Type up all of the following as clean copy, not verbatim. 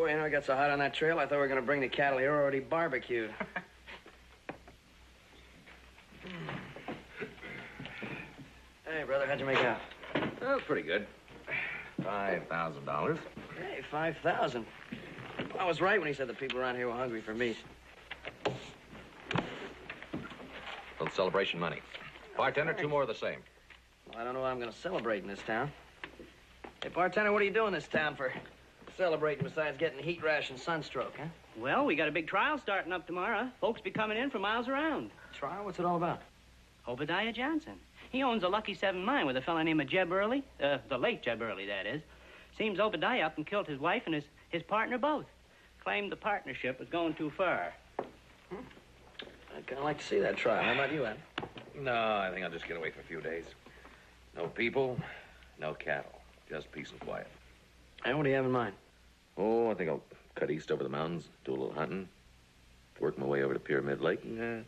Boy, you know, it got so hot on that trail, I thought we were going to bring the cattle here already barbecued. Hey, brother, how'd you make out? Oh, pretty good. $5,000. Hey, 5,000. I was right when he said the people around here were hungry for meat. Little celebration money. Bartender, 2 more of the same. Well, I don't know what I'm going to celebrate in this town. Hey, bartender, what are you doing in this town for celebrating besides getting heat rash and sunstroke, huh? Well, we got a big trial starting up tomorrow. Folks be coming in from miles around. Trial? What's it all about? Obadiah Johnson. He owns a Lucky 7 mine with a fella named Jeb Early. The late Jeb Early, that is. Seems Obadiah up and killed his wife and his partner both. Claimed the partnership was going too far. I'd kind of like to see that trial. How about you, Ed? No, I think I'll just get away for a few days. No people, no cattle. Just peace and quiet. And what do you have in mind? Oh, I think I'll cut east over the mountains, do a little hunting, work my way over to Pyramid Lake, and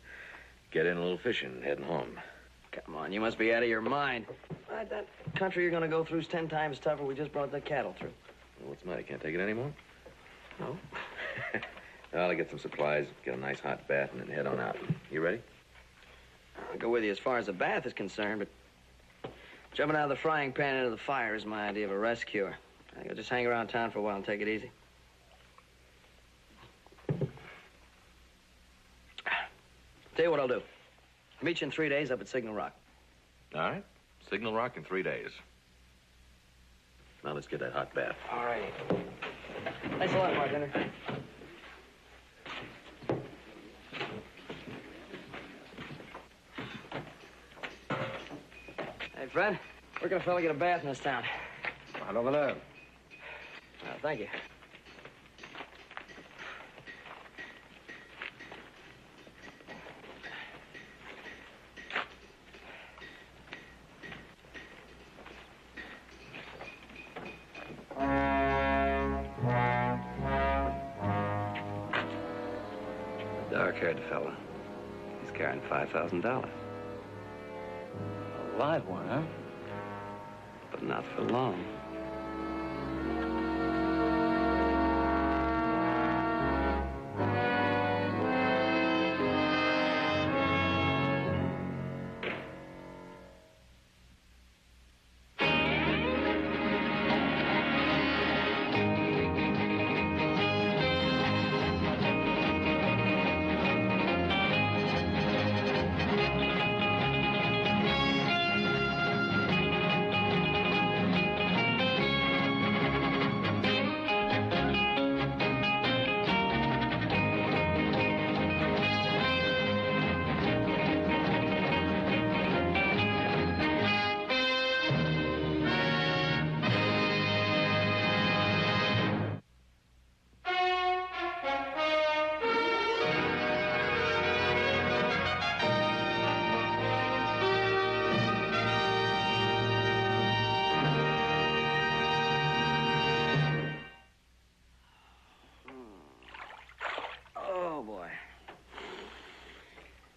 get in a little fishing, heading home. Come on, you must be out of your mind. That country you're going to go through is 10 times tougher. We just brought the cattle through. Well, what's the matter? Can't take it anymore? No. Well, I'll get some supplies, get a nice hot bath, and then head on out. You ready? I'll go with you as far as the bath is concerned, but jumping out of the frying pan into the fire is my idea of a rest cure. I think I'll just hang around town for a while and take it easy. Tell you what I'll do. I'll meet you in 3 days up at Signal Rock. All right. Signal Rock in 3 days. Now let's get that hot bath. All right. Thanks a lot, bartender. Hey, Fred, where can a fella get a bath in this town? Right over there. Thank you. Dark-haired fella. He's carrying $5,000. A live one, huh? But not for long.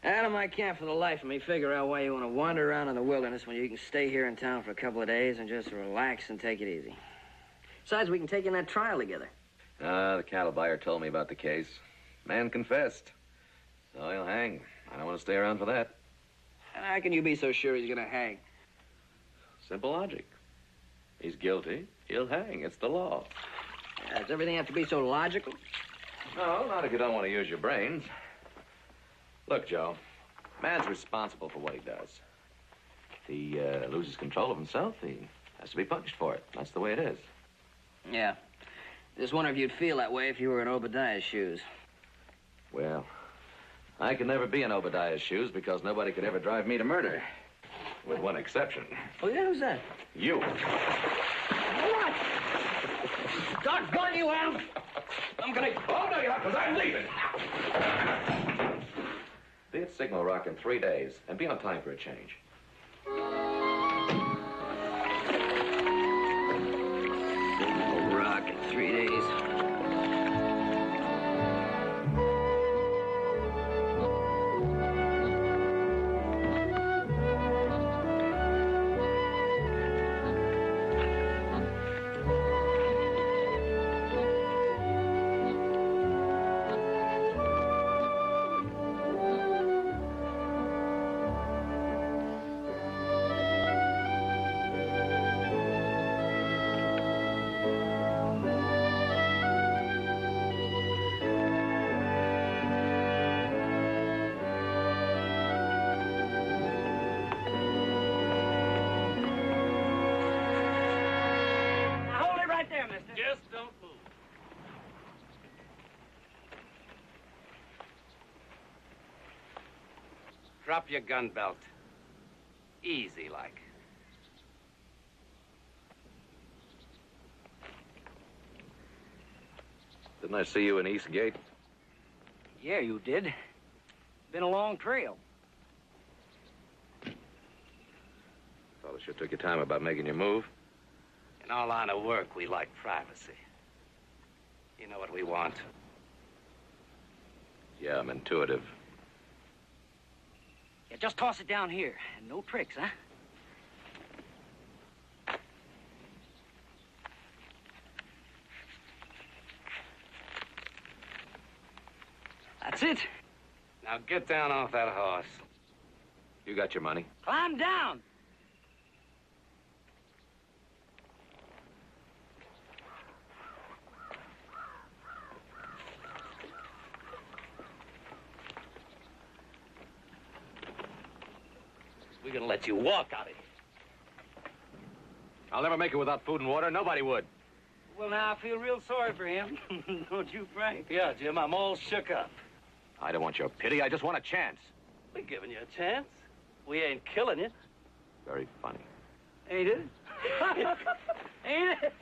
Adam, I can't for the life of me figure out why you want to wander around in the wilderness when you can stay here in town for a couple of days and just relax and take it easy. Besides, we can take in that trial together. The cattle buyer told me about the case. Man confessed. So he'll hang. I don't want to stay around for that. And how can you be so sure he's going to hang? Simple logic. He's guilty. He'll hang. It's the law. Does everything have to be so logical? No, not if you don't want to use your brains. Look, Joe, man's responsible for what he does. If he loses control of himself, he has to be punished for it. That's the way it is. Yeah. Just wonder if you'd feel that way if you were in Obadiah's shoes. Well, I could never be in Obadiah's shoes because nobody could ever drive me to murder. With one exception. Oh, yeah? Who's that? You. What? Doggone you, Adam! I'm gonna... Oh, no, you're not, because I'm leaving. Be at Signal Rock in 3 days, and be on time for a change. Signal Rock in 3 days. Drop your gun belt. Easy like. Didn't I see you in Eastgate? Yeah, you did. Been a long trail. Fella sure took your time about making your move. In our line of work, we like privacy. You know what we want. Yeah, I'm intuitive. Yeah, just toss it down here. And no tricks, huh? That's it. Now get down off that horse. You got your money. Climb down. We're gonna let you walk out of here. I'll never make it without food and water. Nobody would. Well, now, I feel real sorry for him. Don't you, Frank? Yeah, Jim, I'm all shook up. I don't want your pity. I just want a chance. We're giving you a chance. We ain't killing you. Very funny. Ain't it? Ain't it?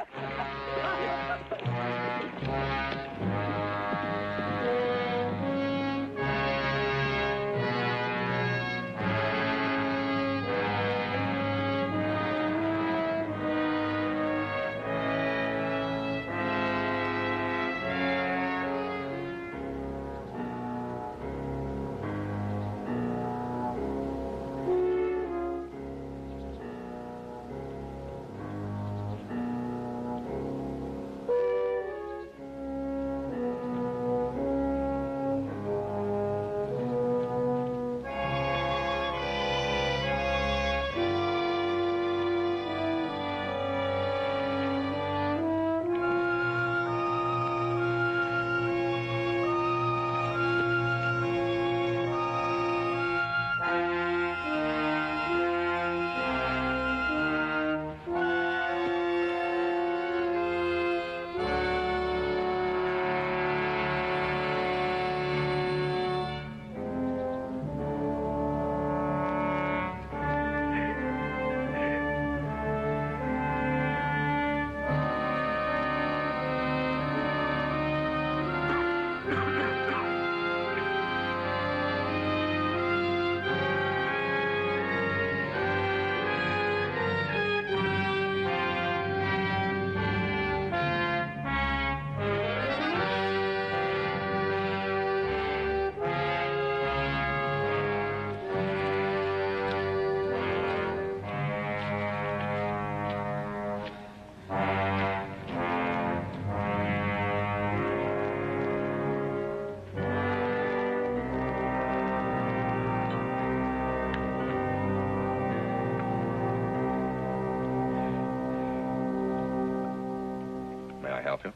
May I help you?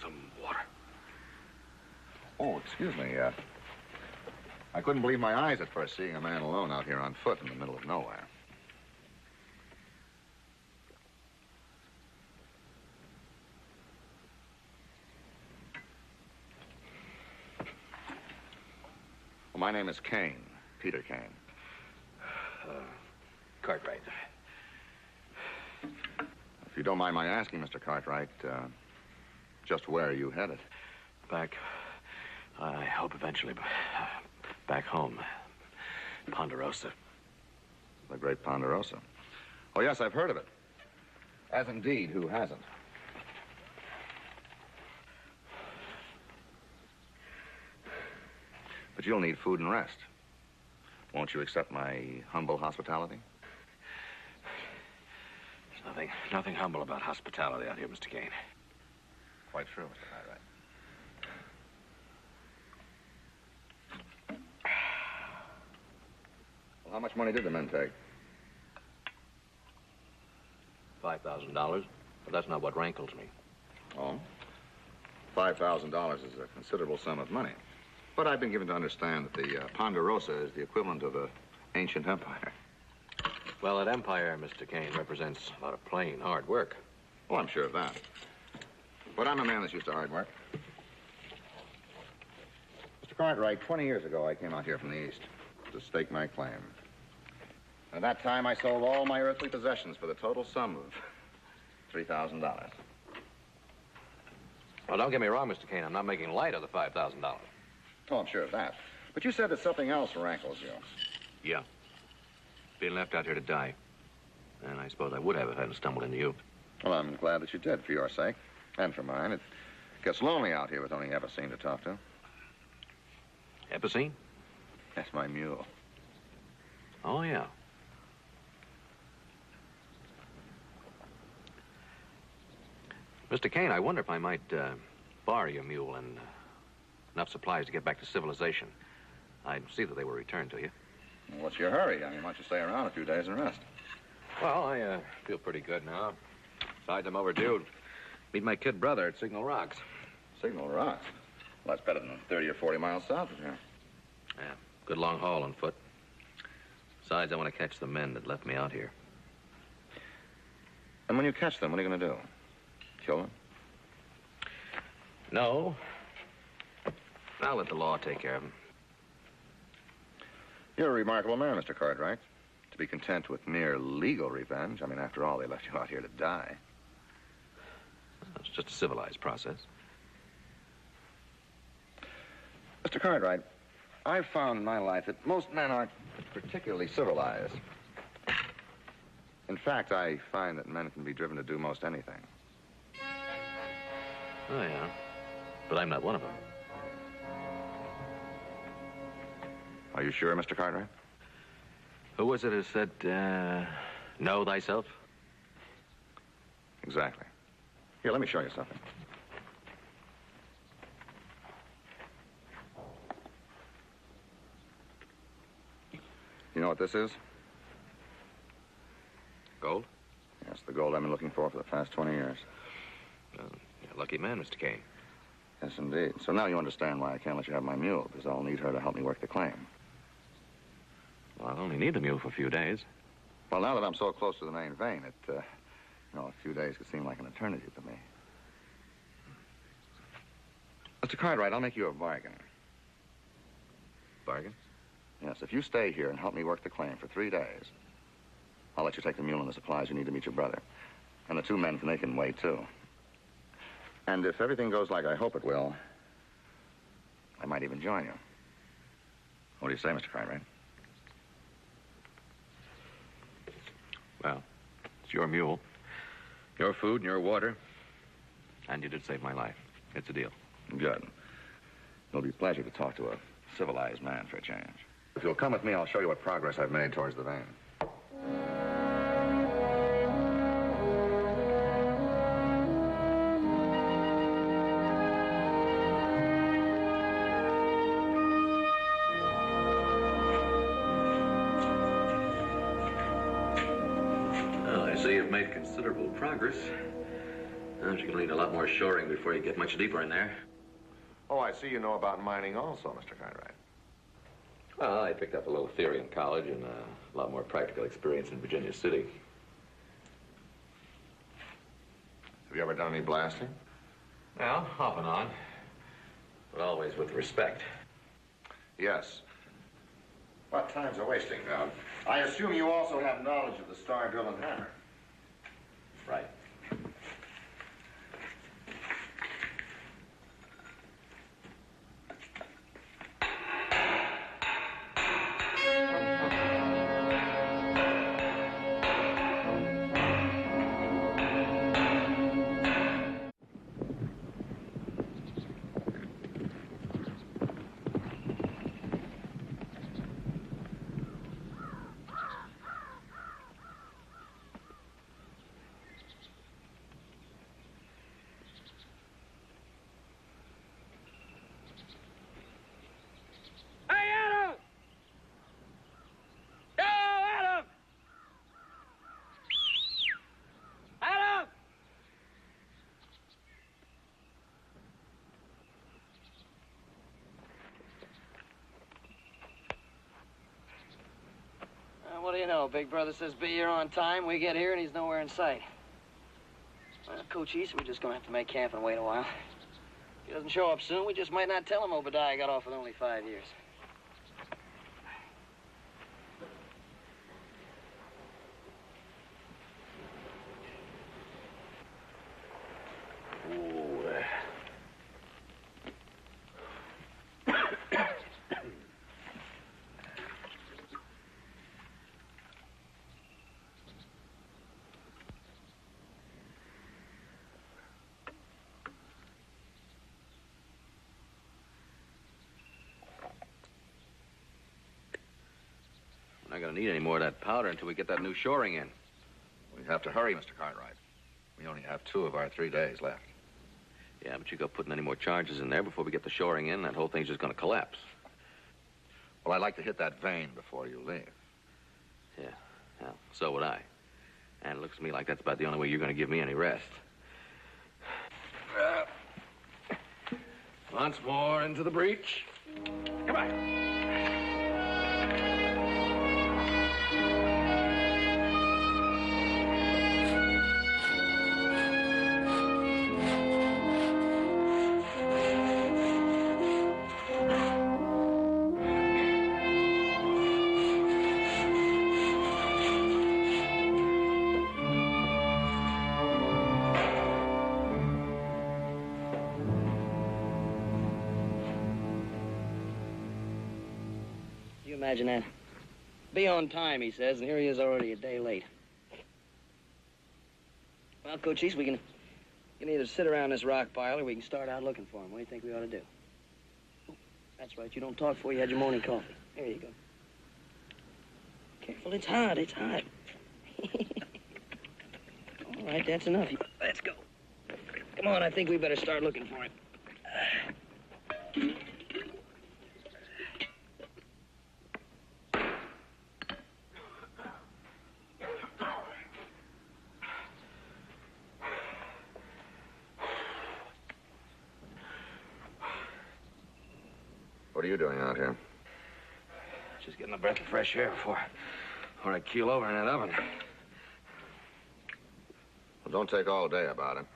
Some water. Oh, excuse me. I couldn't believe my eyes at first seeing a man alone out here on foot in the middle of nowhere. Well, my name is Kane, Peter Kane. Cartwright. If you don't mind my asking, Mr. Cartwright, just where are you headed? Back. I hope eventually. Back home. Ponderosa. The great Ponderosa. Oh, yes, I've heard of it. As indeed, who hasn't? But you'll need food and rest. Won't you accept my humble hospitality? There's nothing humble about hospitality out here, Mr. Kane. Quite true, Mr. Cartwright. Well, how much money did the men take? $5,000, but that's not what rankles me. Oh? $5,000 is a considerable sum of money. But I've been given to understand that the Ponderosa is the equivalent of an ancient empire. Well, that empire, Mr. Kane, represents a lot of plain, hard work. Oh, I'm sure of that. But I'm a man that's used to hard work. Mr. Cartwright, 20 years ago, I came out here from the east to stake my claim. At that time, I sold all my earthly possessions for the total sum of $3,000. Well, don't get me wrong, Mr. Kane. I'm not making light of the $5,000. Oh, I'm sure of that. But you said that something else rankles you. Yeah. Being left out here to die. And I suppose I would have if I hadn't stumbled into you. Well, I'm glad that you did, for your sake. And for mine. It gets lonely out here with only Epicene to talk to. Epicene? That's my mule. Oh, yeah. Mr. Kane, I wonder if I might borrow your mule and enough supplies to get back to civilization. I'd see that they were returned to you. Well, what's your hurry? I mean, why don't you stay around a few days and rest? Well, I feel pretty good now. Besides, I'm overdue. Meet my kid brother at Signal Rocks. Signal Rocks? Well, that's better than 30 or 40 miles south of here. Yeah, good long haul on foot. Besides, I want to catch the men that left me out here. And when you catch them, what are you going to do? Kill them? No. I'll let the law take care of them. You're a remarkable man, Mr. Cartwright. To be content with mere legal revenge. I mean, after all, they left you out here to die. It's just a civilized process. Mr. Cartwright, I've found in my life that most men aren't particularly civilized. In fact, I find that men can be driven to do most anything. Oh, yeah. But I'm not one of them. Are you sure, Mr. Cartwright? Who was it who said, know thyself? Exactly. Here, let me show you something. You know what this is? Gold? Yes, the gold I've been looking for the past 20 years. You're a lucky man, Mr. Kane. Yes, indeed. So now you understand why I can't let you have my mule, because I'll need her to help me work the claim. Well, I'll only need the mule for a few days. Well, now that I'm so close to the main vein, a few days could seem like an eternity to me. Mr. Cartwright, I'll make you a bargain. Bargain? Yes, if you stay here and help me work the claim for 3 days, I'll let you take the mule and the supplies you need to meet your brother. And the 2 men, they can wait, too. And if everything goes like I hope it will, I might even join you. What do you say, Mr. Cartwright? Well, it's your mule, your food and your water, and you did save my life. It's a deal. Good. It'll be a pleasure to talk to a civilized man for a change. If you'll come with me, I'll show you what progress I've made towards the vein. Well, I see you've made considerable progress. You're going to need a lot more shoring before you get much deeper in there. Oh, I see you know about mining also, Mr. Cartwright. Well, I picked up a little theory in college and a lot more practical experience in Virginia City. Have you ever done any blasting? Well, off and on, but always with respect. Yes. What time's are wasting now? I assume you also have knowledge of the star drill and hammer. Right. What do you know? Big Brother says be here on time. We get here and he's nowhere in sight. Well, Coach East, we're just going to have to make camp and wait a while. he doesn't show up soon, we just might not tell him Obadiah got off with only 5 years. We're not going to need any more of that powder until we get that new shoring in. We have to hurry, Mr. Cartwright. We only have 2 of our 3 days left. Yeah, but you go putting any more charges in there before we get the shoring in, that whole thing's just going to collapse. Well, I'd like to hit that vein before you leave. Yeah, well, so would I. And it looks to me like that's about the only way you're going to give me any rest. Once more into the breach. Come on. You imagine that? Be on time, he says, and here he is already a day late. Well, Cochise, we can either sit around this rock pile or we can start out looking for him. What do you think we ought to do? That's right, you don't talk before you had your morning coffee. There you go. Careful, it's hot, it's hot. All right, that's enough. Let's go. Come on, I think we better start looking for him. What are you doing out here? Just getting a breath of fresh air before I keel over in that oven. Well, don't take all day about it.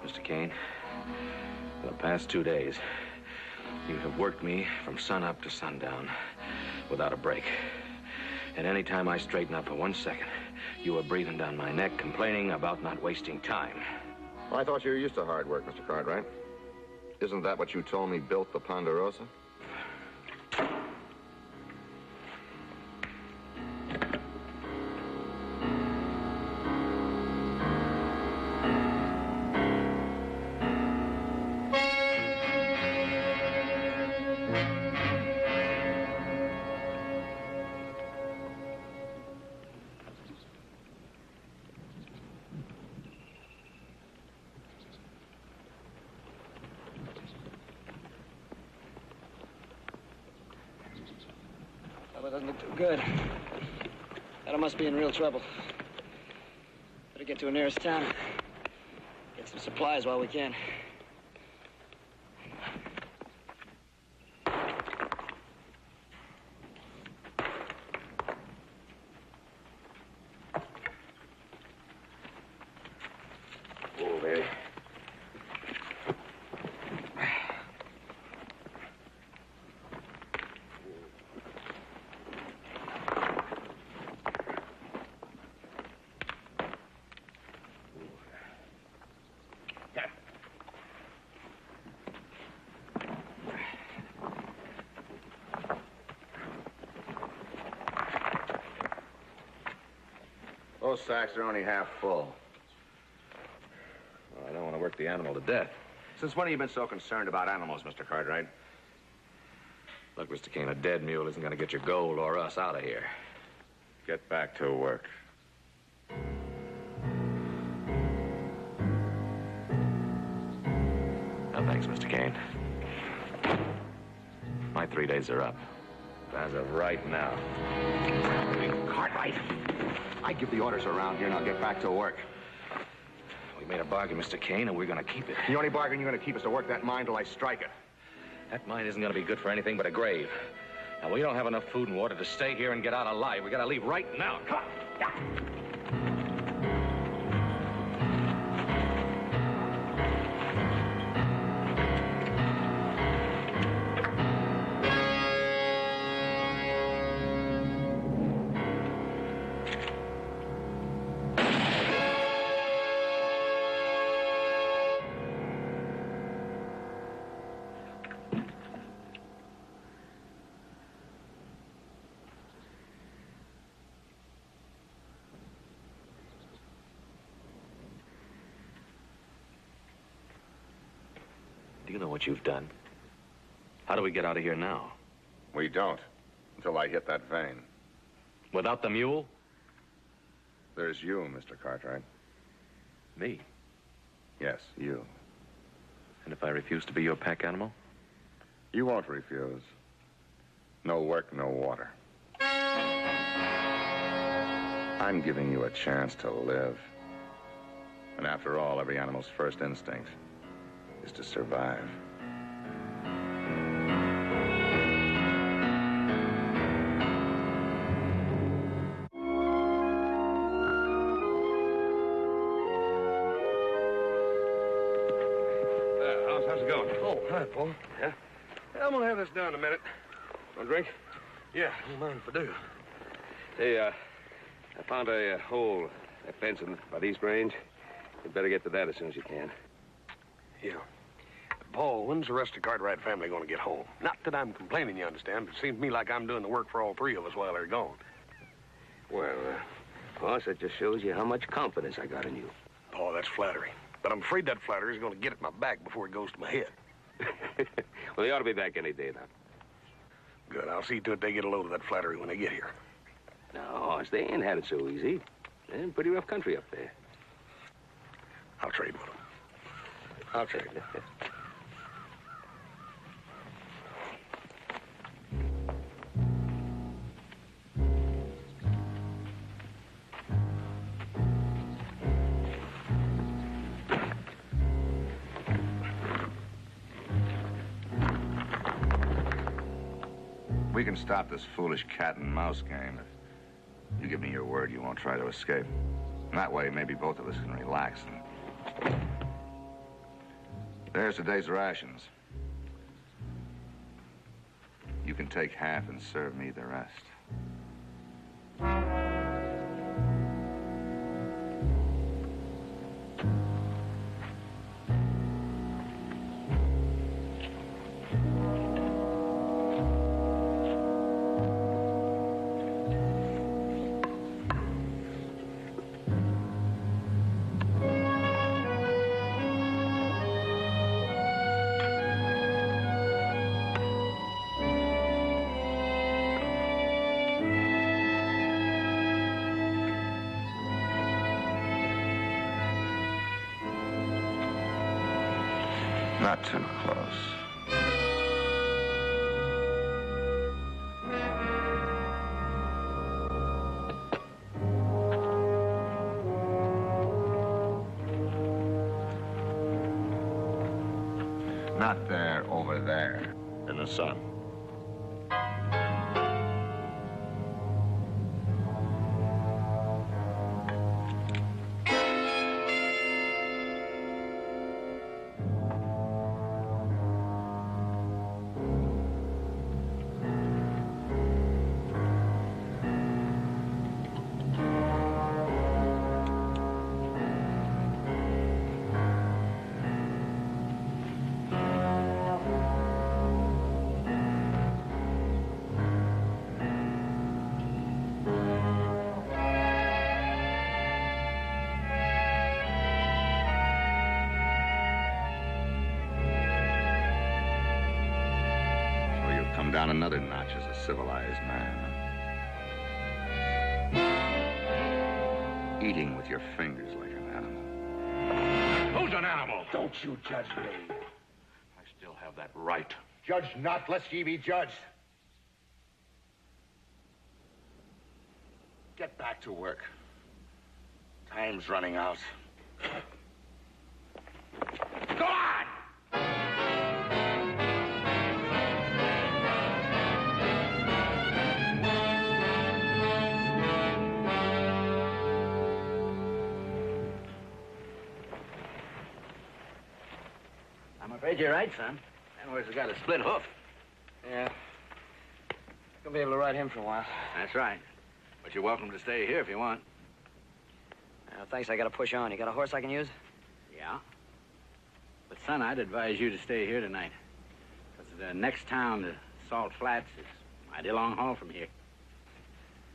Mr. Kane, for the past 2 days, you have worked me from sunup to sundown without a break. And any time I straighten up for 1 second, you are breathing down my neck, complaining about not wasting time. Well, I thought you were used to hard work, Mr. Cartwright. Isn't that what you told me built the Ponderosa? Well, it doesn't look too good. That must be in real trouble. Better get to the nearest town. Get some supplies while we can. Oh, baby. Those sacks are only half full. Well, I don't want to work the animal to death. Since when have you been so concerned about animals, Mr. Cartwright? Look, Mr. Kane, a dead mule isn't going to get your gold or us out of here. Get back to work. No, thanks, Mr. Kane. My 3 days are up. As of right now. Cartwright! I give the orders around here, now get back to work. We made a bargain, Mr. Kane, and we're going to keep it. The only bargain you're going to keep is to work that mine till I strike it. That mine isn't going to be good for anything but a grave. Now, we don't have enough food and water to stay here and get out alive. We got to leave right now. Come on. Do you know what you've done? How do we get out of here now? We don't, until I hit that vein. Without the mule? There's you, Mr. Cartwright. Me? Yes, you. And if I refuse to be your pack animal? You won't refuse. No work, no water. I'm giving you a chance to live. And after all, every animal's first instinct is to survive. How's it going? Oh, hi, Paul. Yeah? I'm gonna have this down in a minute. Want a drink? Yeah, don't mind if I do. Hey, I found a hole, a fencing by the East Range. You'd better get to that as soon as you can. Yeah. Paul, when's the rest of the Cartwright family gonna get home? Not that I'm complaining, you understand, but it seems to me like I'm doing the work for all three of us while they're gone. Well, boss, that just shows you how much confidence I got in you. Paul, that's flattery. But I'm afraid that flattery is gonna get at my back before it goes to my head. Well, they ought to be back any day now. Good. I'll see to it they get a load of that flattery when they get here. No, they ain't had it so easy. They're in pretty rough country up there. I'll trade with them. I'll trade. We can stop this foolish cat and mouse game if you give me your word you won't try to escape. And that way, maybe both of us can relax. And there's today's rations. You can take half and serve me the rest. Not too close. Not there, over there, in the sun. Down another notch as a civilized man. Eating with your fingers like an animal. Who's an animal? Don't you judge me. I still have that right. Judge not, lest ye be judged. Get back to work. Time's running out. Go on! afraid you're right, son. That horse has got a split hoof. Yeah. Gonna be able to ride him for a while. That's right. But you're welcome to stay here if you want. Thanks, I gotta push on. You got a horse I can use? Yeah. But, son, I'd advise you to stay here tonight. Because the next town to Salt Flats is a mighty long haul from here.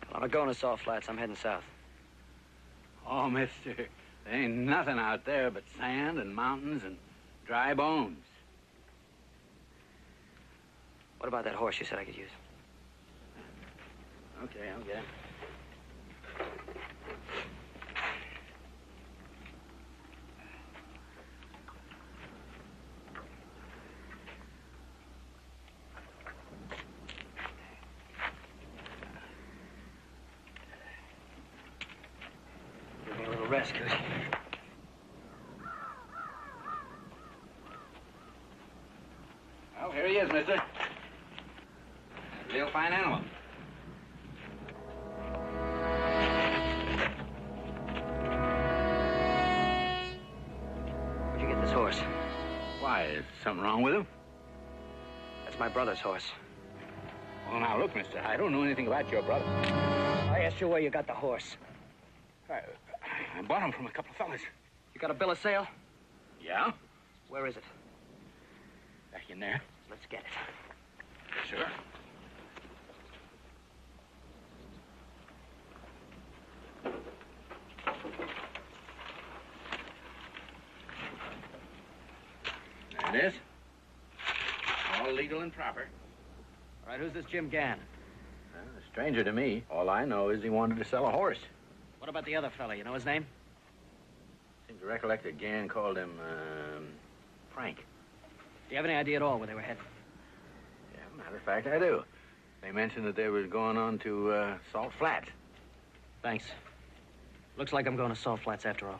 Well, I'm not going to Salt Flats. I'm heading south. Oh, mister, there ain't nothing out there but sand and mountains and dry bones. What about that horse you said I could use? Okay, I'll get him. Give me a little rest, Cootie. Well, here he is, mister. Real fine animal. Where'd you get this horse? Why, is something wrong with him? That's my brother's horse. Well, now, look, mister, I don't know anything about your brother. I asked you where you got the horse. I bought him from a couple of fellas. You got a bill of sale? Yeah? Where is it? Back in there. Let's get it. Sure. There it is. All legal and proper. All right, who's this Jim Gann? Well, a stranger to me. All I know is he wanted to sell a horse. What about the other fella? You know his name? Seem to recollect a gang called him, Frank. Do you have any idea at all where they were headed? Yeah, matter of fact, I do. They mentioned that they were going on to, Salt Flats. Thanks. Looks like I'm going to Salt Flats after all.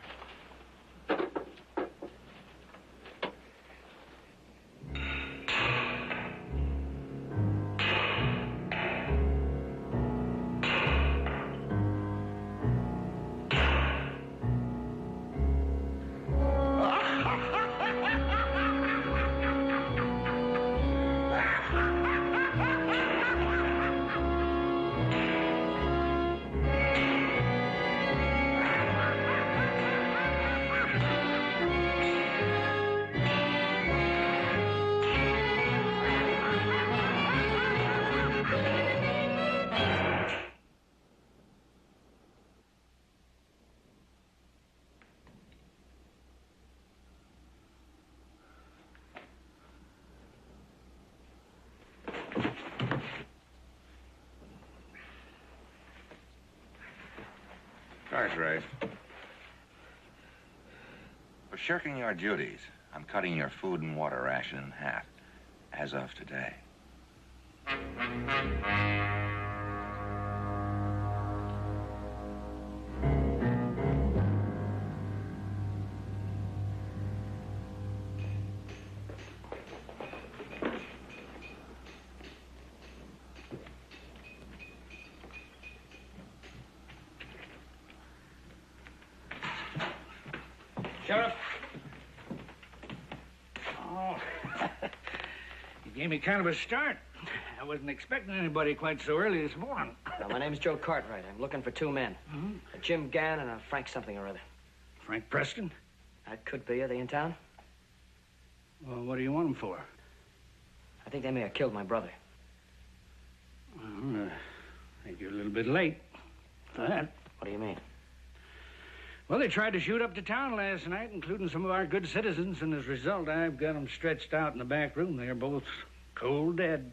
Cartwright. For shirking your duties, I'm cutting your food and water ration in half, as of today. Sheriff. Oh, you gave me kind of a start. I wasn't expecting anybody quite so early this morning. Now, my name's Joe Cartwright. I'm looking for two men. A Jim Gann and a Frank something or other. Frank Preston? That could be. Are they in town? Well, what do you want them for? I think they may have killed my brother. Well, I think you're a little bit late for that. What do you mean? Well, they tried to shoot up the town last night, including some of our good citizens, and as a result, I've got them stretched out in the back room. They're both cold dead.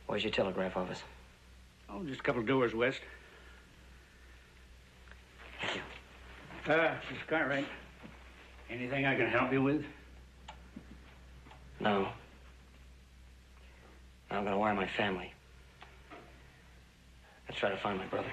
Where's your telegraph office? Oh, just a couple of doors west. Thank you. Mr. Cartwright, anything I can help you with? No. I'm gonna wire my family. Let's try to find my brother.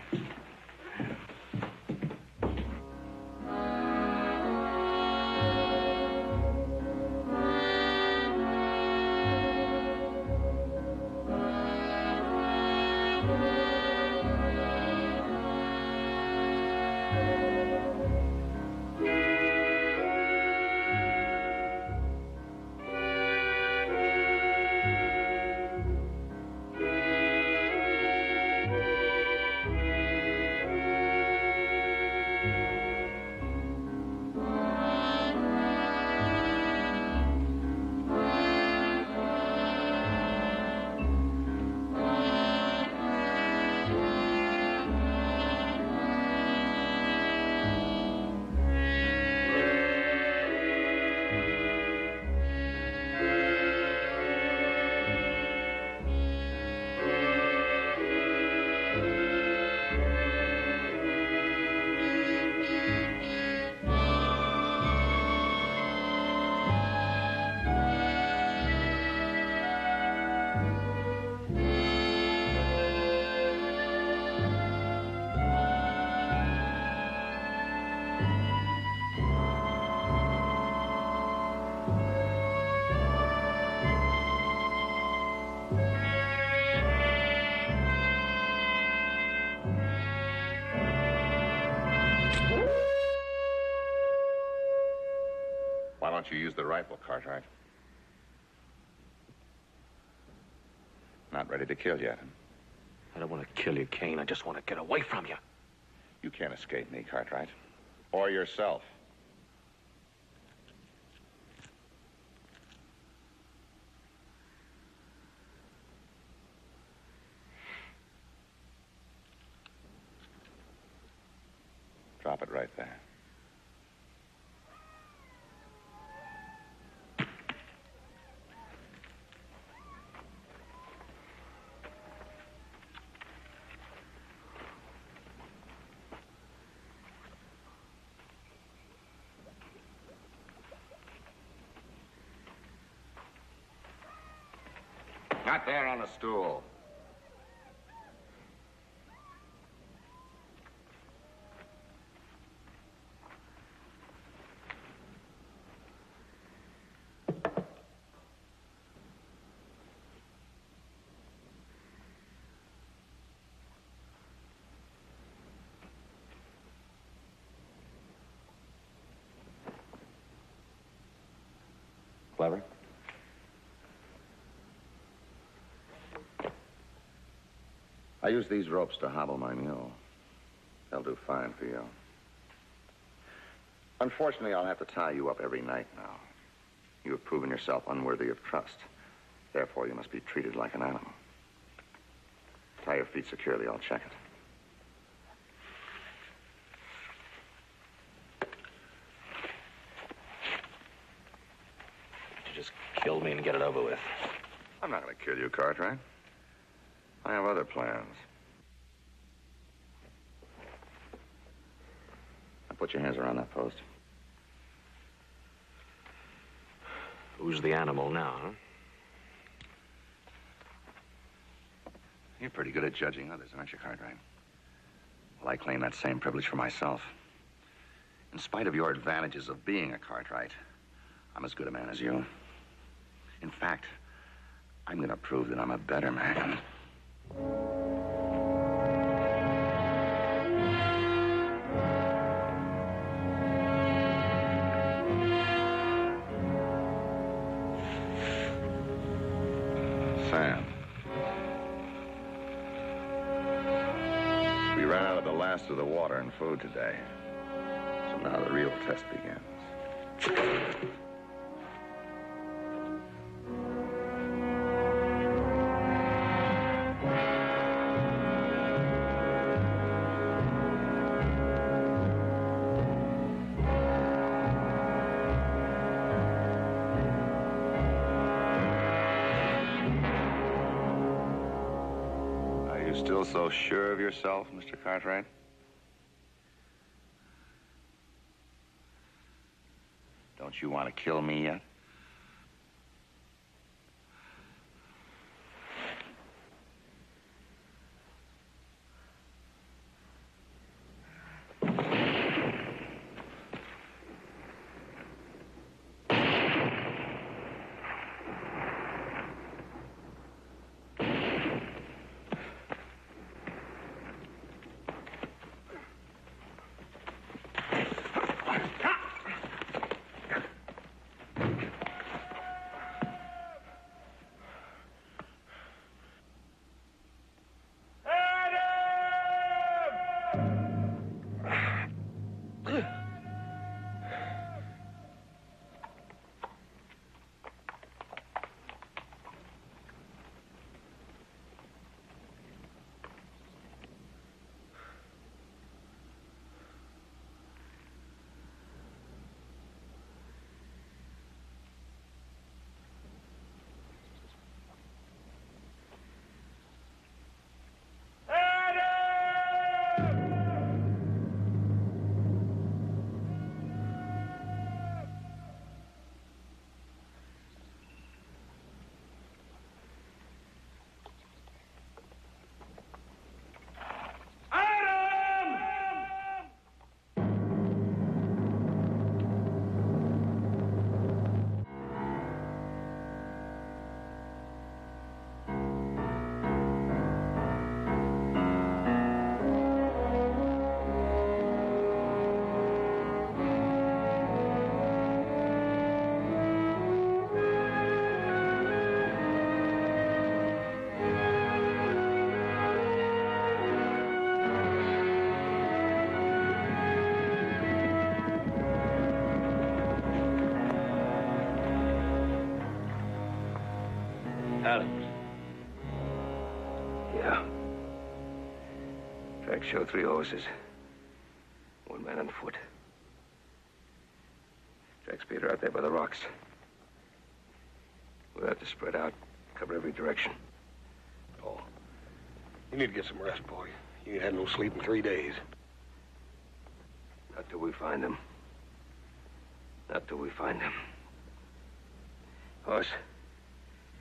don't you use the rifle, Cartwright? Not ready to kill yet. I don't want to kill you, Kane. I just want to get away from you. You can't escape me, Cartwright. Or yourself. Drop it right there. Not there on the stool. Clever? I use these ropes to hobble my mule. They'll do fine for you. Unfortunately, I'll have to tie you up every night now. You have proven yourself unworthy of trust. Therefore, you must be treated like an animal. Tie your feet securely. I'll check it. You just kill me and get it over with. I'm not going to kill you, Cartwright. I have other plans. Now put your hands around that post. Who's the animal now, huh? You're pretty good at judging others, aren't you, Cartwright? Well, I claim that same privilege for myself. In spite of your advantages of being a Cartwright, I'm as good a man as you. In fact, I'm going to prove that I'm a better man. Sam. We ran out of the last of the water and food today. So now the real test begins. Still so sure of yourself, Mr. Cartwright? Don't you want to kill me yet? Tracks show 3 horses. 1 man on foot. Tracks Peter out there by the rocks. We'll have to spread out, cover every direction. Oh, you need to get some rest, boy. You ain't had no sleep in 3 days. Not till we find them. Not till we find them. Hoss,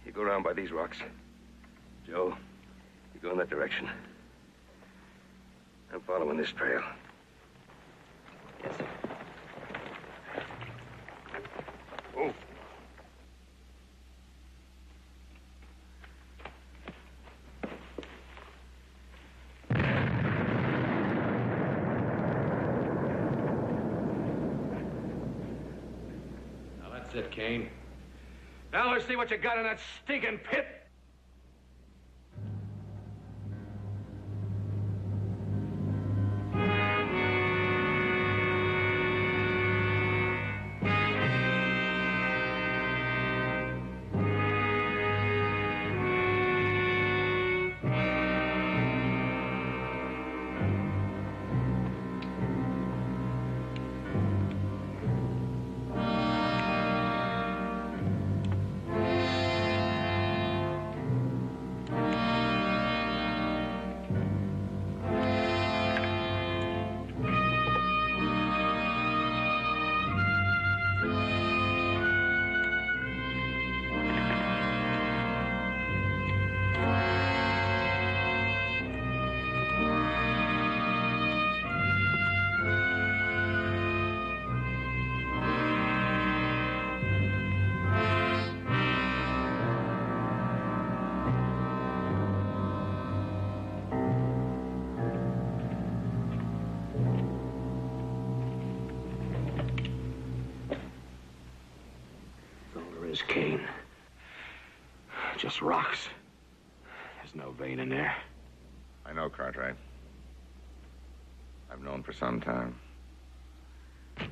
you go around by these rocks. Joe, you go in that direction. I'm following this trail. Yes, sir. Move. Now, that's it, Kane. Now let's see what you got in that stinking pit. Is Kane. Just rocks. There's no vein in there. I know, Cartwright. I've known for some time. Then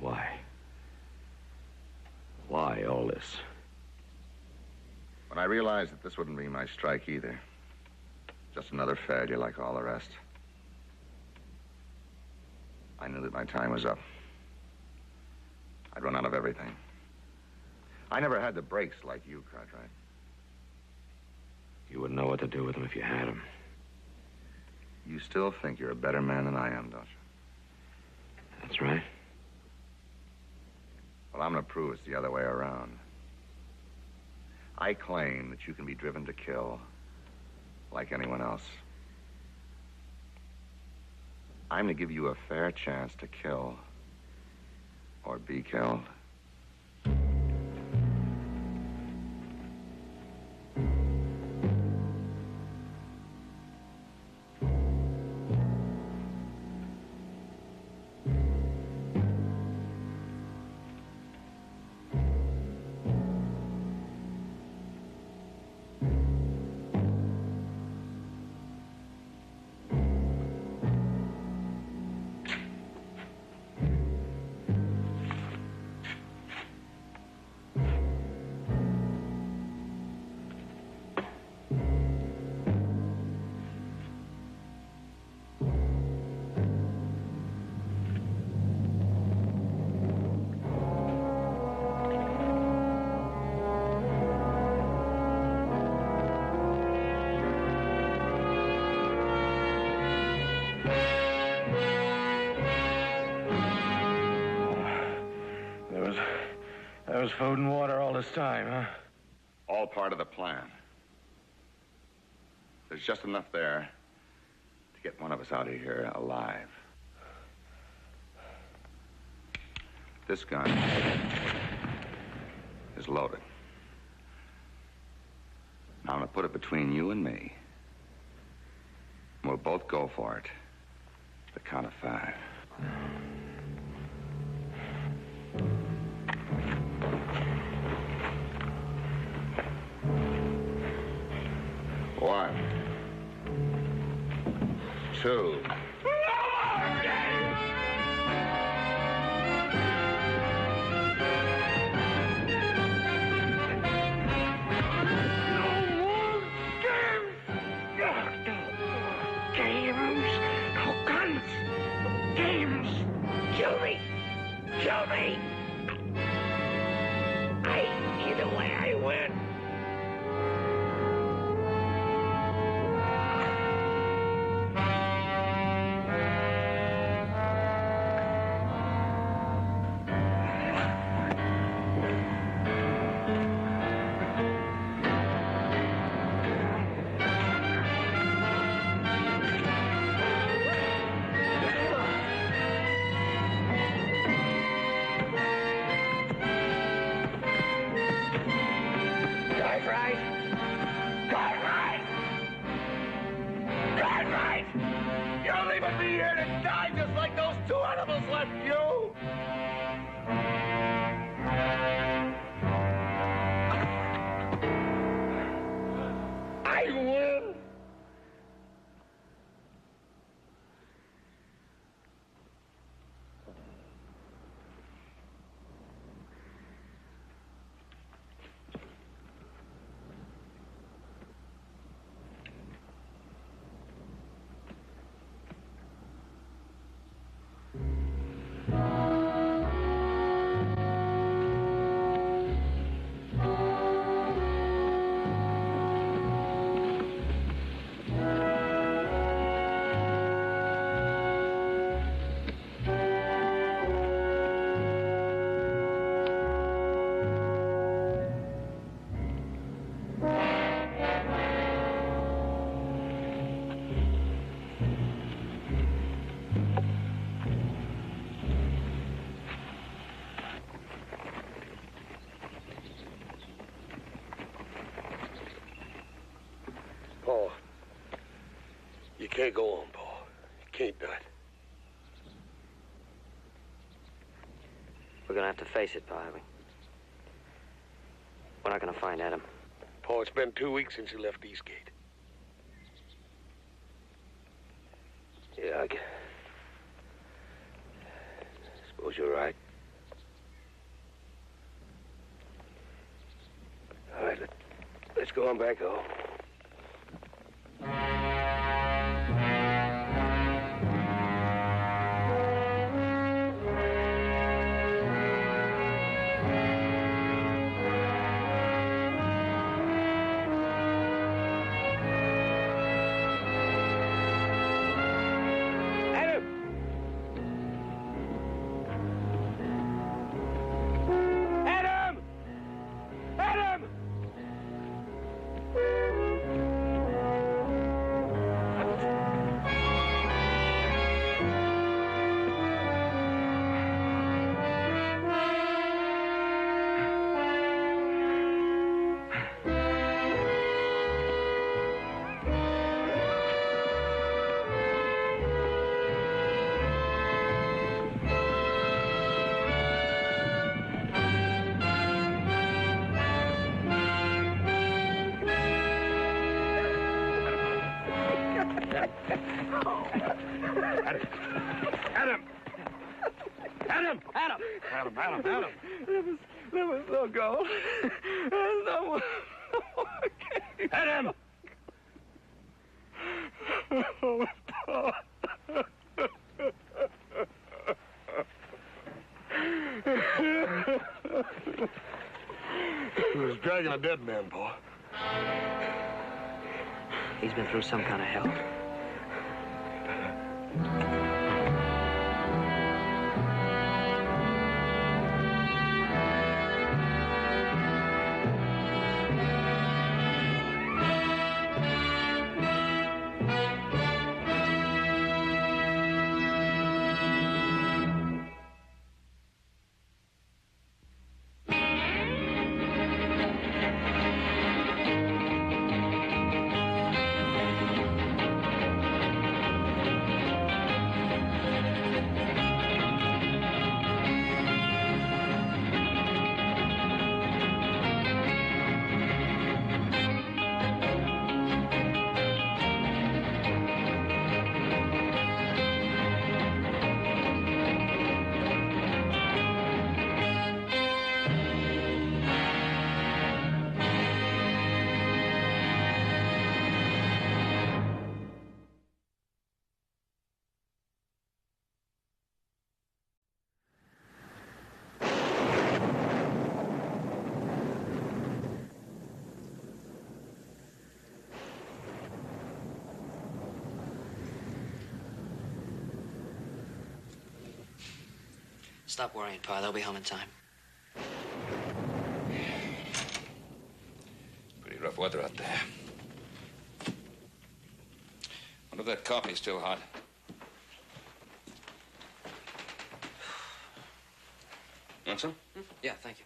why? Why all this? When I realized that this wouldn't be my strike either, just another failure like all the rest, I knew that my time was up. I'd run out of everything. I never had the brakes like you, Cartwright. You wouldn't know what to do with them if you had them. You still think you're a better man than I am, don't you? That's right. Well, I'm going to prove it's the other way around. I claim that you can be driven to kill like anyone else. I'm going to give you a fair chance to kill or be killed. There was food and water all this time, huh? All part of the plan. There's just enough there to get one of us out of here alive. This gun is loaded. Now I'm going to put it between you and me. And we'll both go for it. The count of 5. 1, 2. kill me. Either way, I win. Paul, you can't go on, Paul. You can't do it. We're gonna have to face it, Pa. We're not gonna find Adam. Paul, it's been 2 weeks since you left Eastgate. Yeah, I suppose you're right. All right, let's go on back home. Adam. There was no goal. There's no more game. Adam! Oh, Paul. He was dragging a dead man, Paul. He's been through some kind of hell. Stop worrying, Pa. They'll be home in time. Pretty rough weather out there. Wonder if that coffee's still hot. Want some? Yeah, thank you.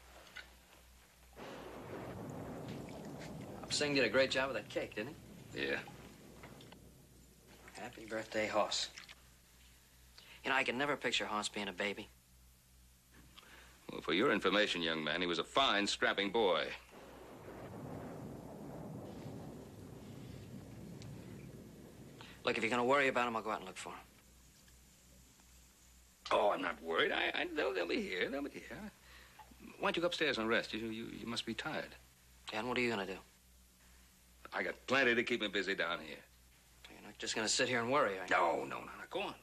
Singh did a great job with that cake, didn't he? Yeah. Happy birthday, Hoss. You know, I can never picture Hoss being a baby. Well, for your information, young man, he was a fine, strapping boy. Look, if you're going to worry about him, I'll go out and look for him. Oh, I'm not worried. They'll be here. They'll be here. Why don't you go upstairs and rest? You must be tired. Yeah, and what are you going to do? I got plenty to keep me busy down here. You're not just going to sit here and worry, are you? No. Go on.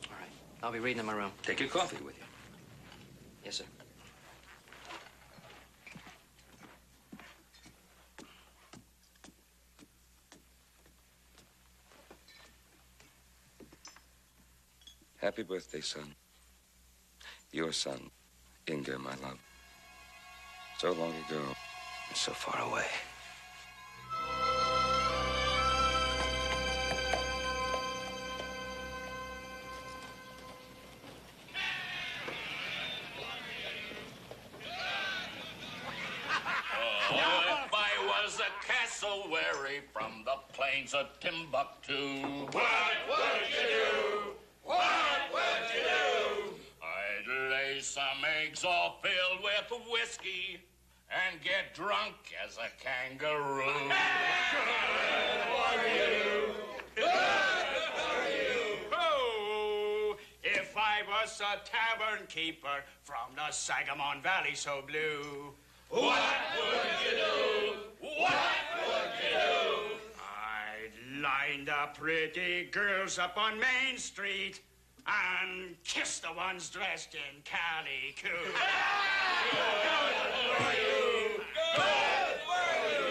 All right. I'll be reading in my room. Take your coffee with you. Yes, sir. Happy birthday, son. Your son, Inga, my love. So long ago, and so far away. If I was a cassowary from the plains of Timbuktu, what would you do? What would you do? I'd lay some eggs all filled with whiskey and get drunk as a kangaroo. Good for you. Good for you. Oh, if I was a tavern keeper from the Sangamon Valley so blue, what would you do? What would you do? I'd line the pretty girls up on Main Street and kiss the ones dressed in calico. Good for you. Good for you.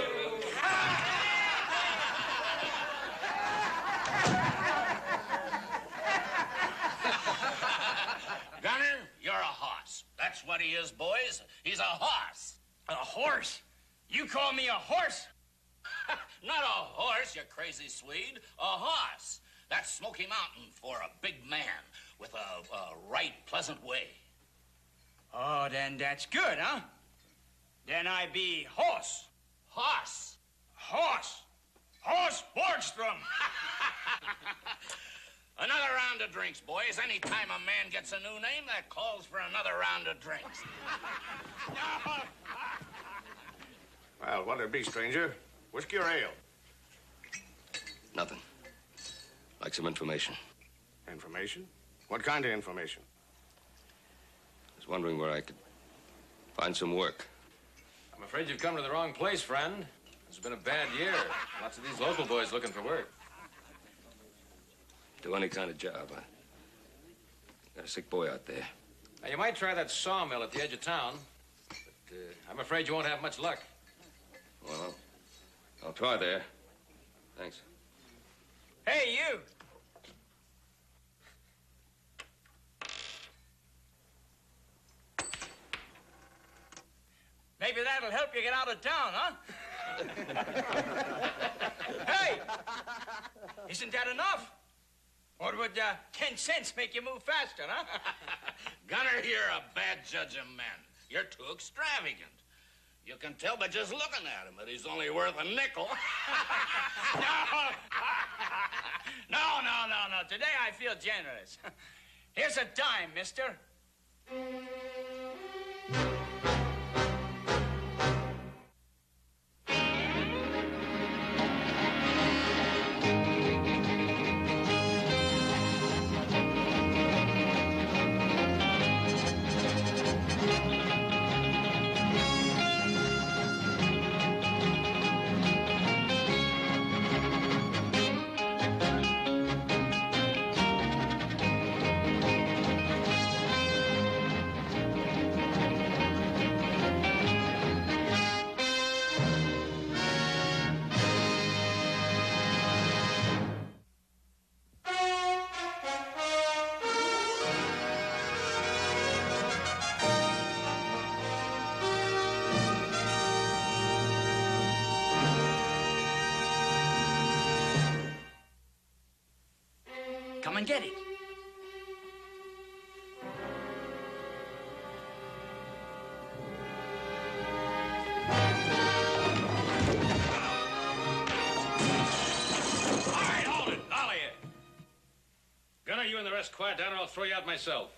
Gunner, you're a hoss. That's what he is, boys. He's a hoss. A horse? You call me a horse? Not a horse, you crazy Swede. A hoss. That's Smoky Mountain for a big man with a right pleasant way. Oh, then that's good, huh? Then I be horse. Hoss. Horse. Horse Borgstrom. Another round of drinks, boys. Anytime a man gets a new name, that calls for another round of drinks. Well, what'll it be, stranger? Whiskey or ale? Nothing. Like some information. Information? What kind of information? I was wondering where I could find some work. I'm afraid you've come to the wrong place, friend. It's been a bad year. Lots of these local boys looking for work. Do any kind of job. I got a sick boy out there. Now, you might try that sawmill at the edge of town, but I'm afraid you won't have much luck. Well, I'll try there. Thanks. Hey, you. Maybe that'll help you get out of town, huh? Hey! Isn't that enough? Or would 10 cents make you move faster, huh? Gunner, you're a bad judge of men. You're too extravagant. You can tell by just looking at him that he's only worth a nickel. No. Today I feel generous. Here's a dime, mister. Come and get it. Gunner, you and the rest quiet down or I'll throw you out myself.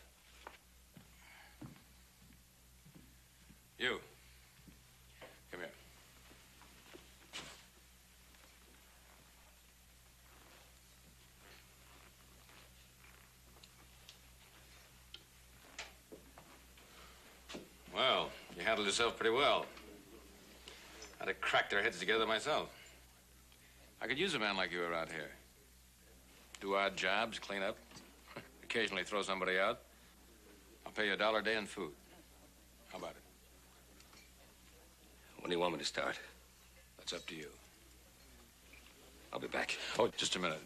You. Come here. Well, you handled yourself pretty well. I'd have cracked their heads together myself. I could use a man like you around here. Do odd jobs, clean up, occasionally throw somebody out. I'll pay you $1 a day in food. How about it? When do you want me to start? That's up to you. I'll be back. Oh, just a minute.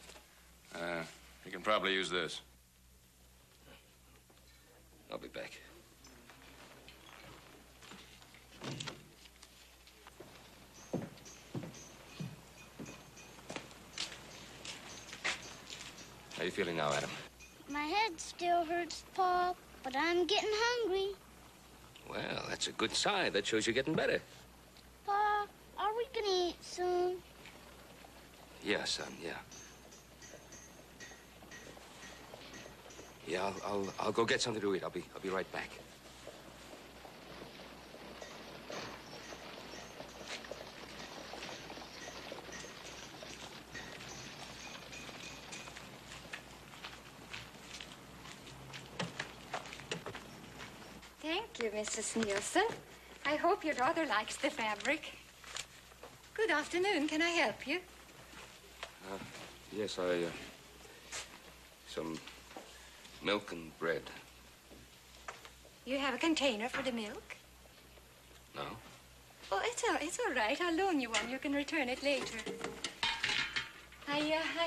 You can probably use this. I'll be back. How you feeling now, Adam? My head still hurts, Pa, but I'm getting hungry. Well, that's a good sign. That shows you're getting better. Pa, are we gonna eat soon? Yeah, son, yeah. Yeah, I'll go get something to eat. I'll be right back. Thank you, Mrs. Nielsen. I hope your daughter likes the fabric. Good afternoon. Can I help you? Yes, some milk and bread. You have a container for the milk? No? Oh, it's all right. I'll loan you one. You can return it later. I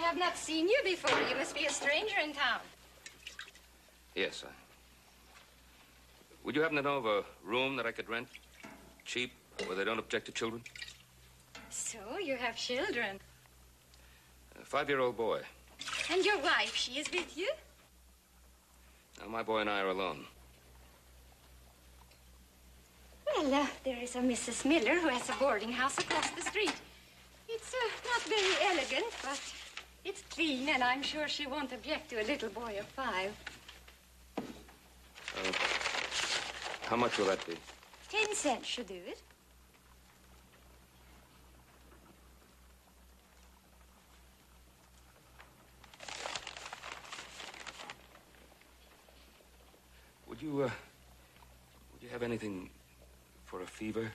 have not seen you before. You must be a stranger in town. Yes, would you happen to know of a room that I could rent? Cheap, where they don't object to children? So, you have children. A 5-year-old boy. And your wife, she is with you? Now, my boy and I are alone. Well, there is a Mrs. Miller who has a boarding house across the street. It's not very elegant, but it's clean, and I'm sure she won't object to a little boy of 5. How much will that be? 10 cents should do it. Would you have anything for a fever?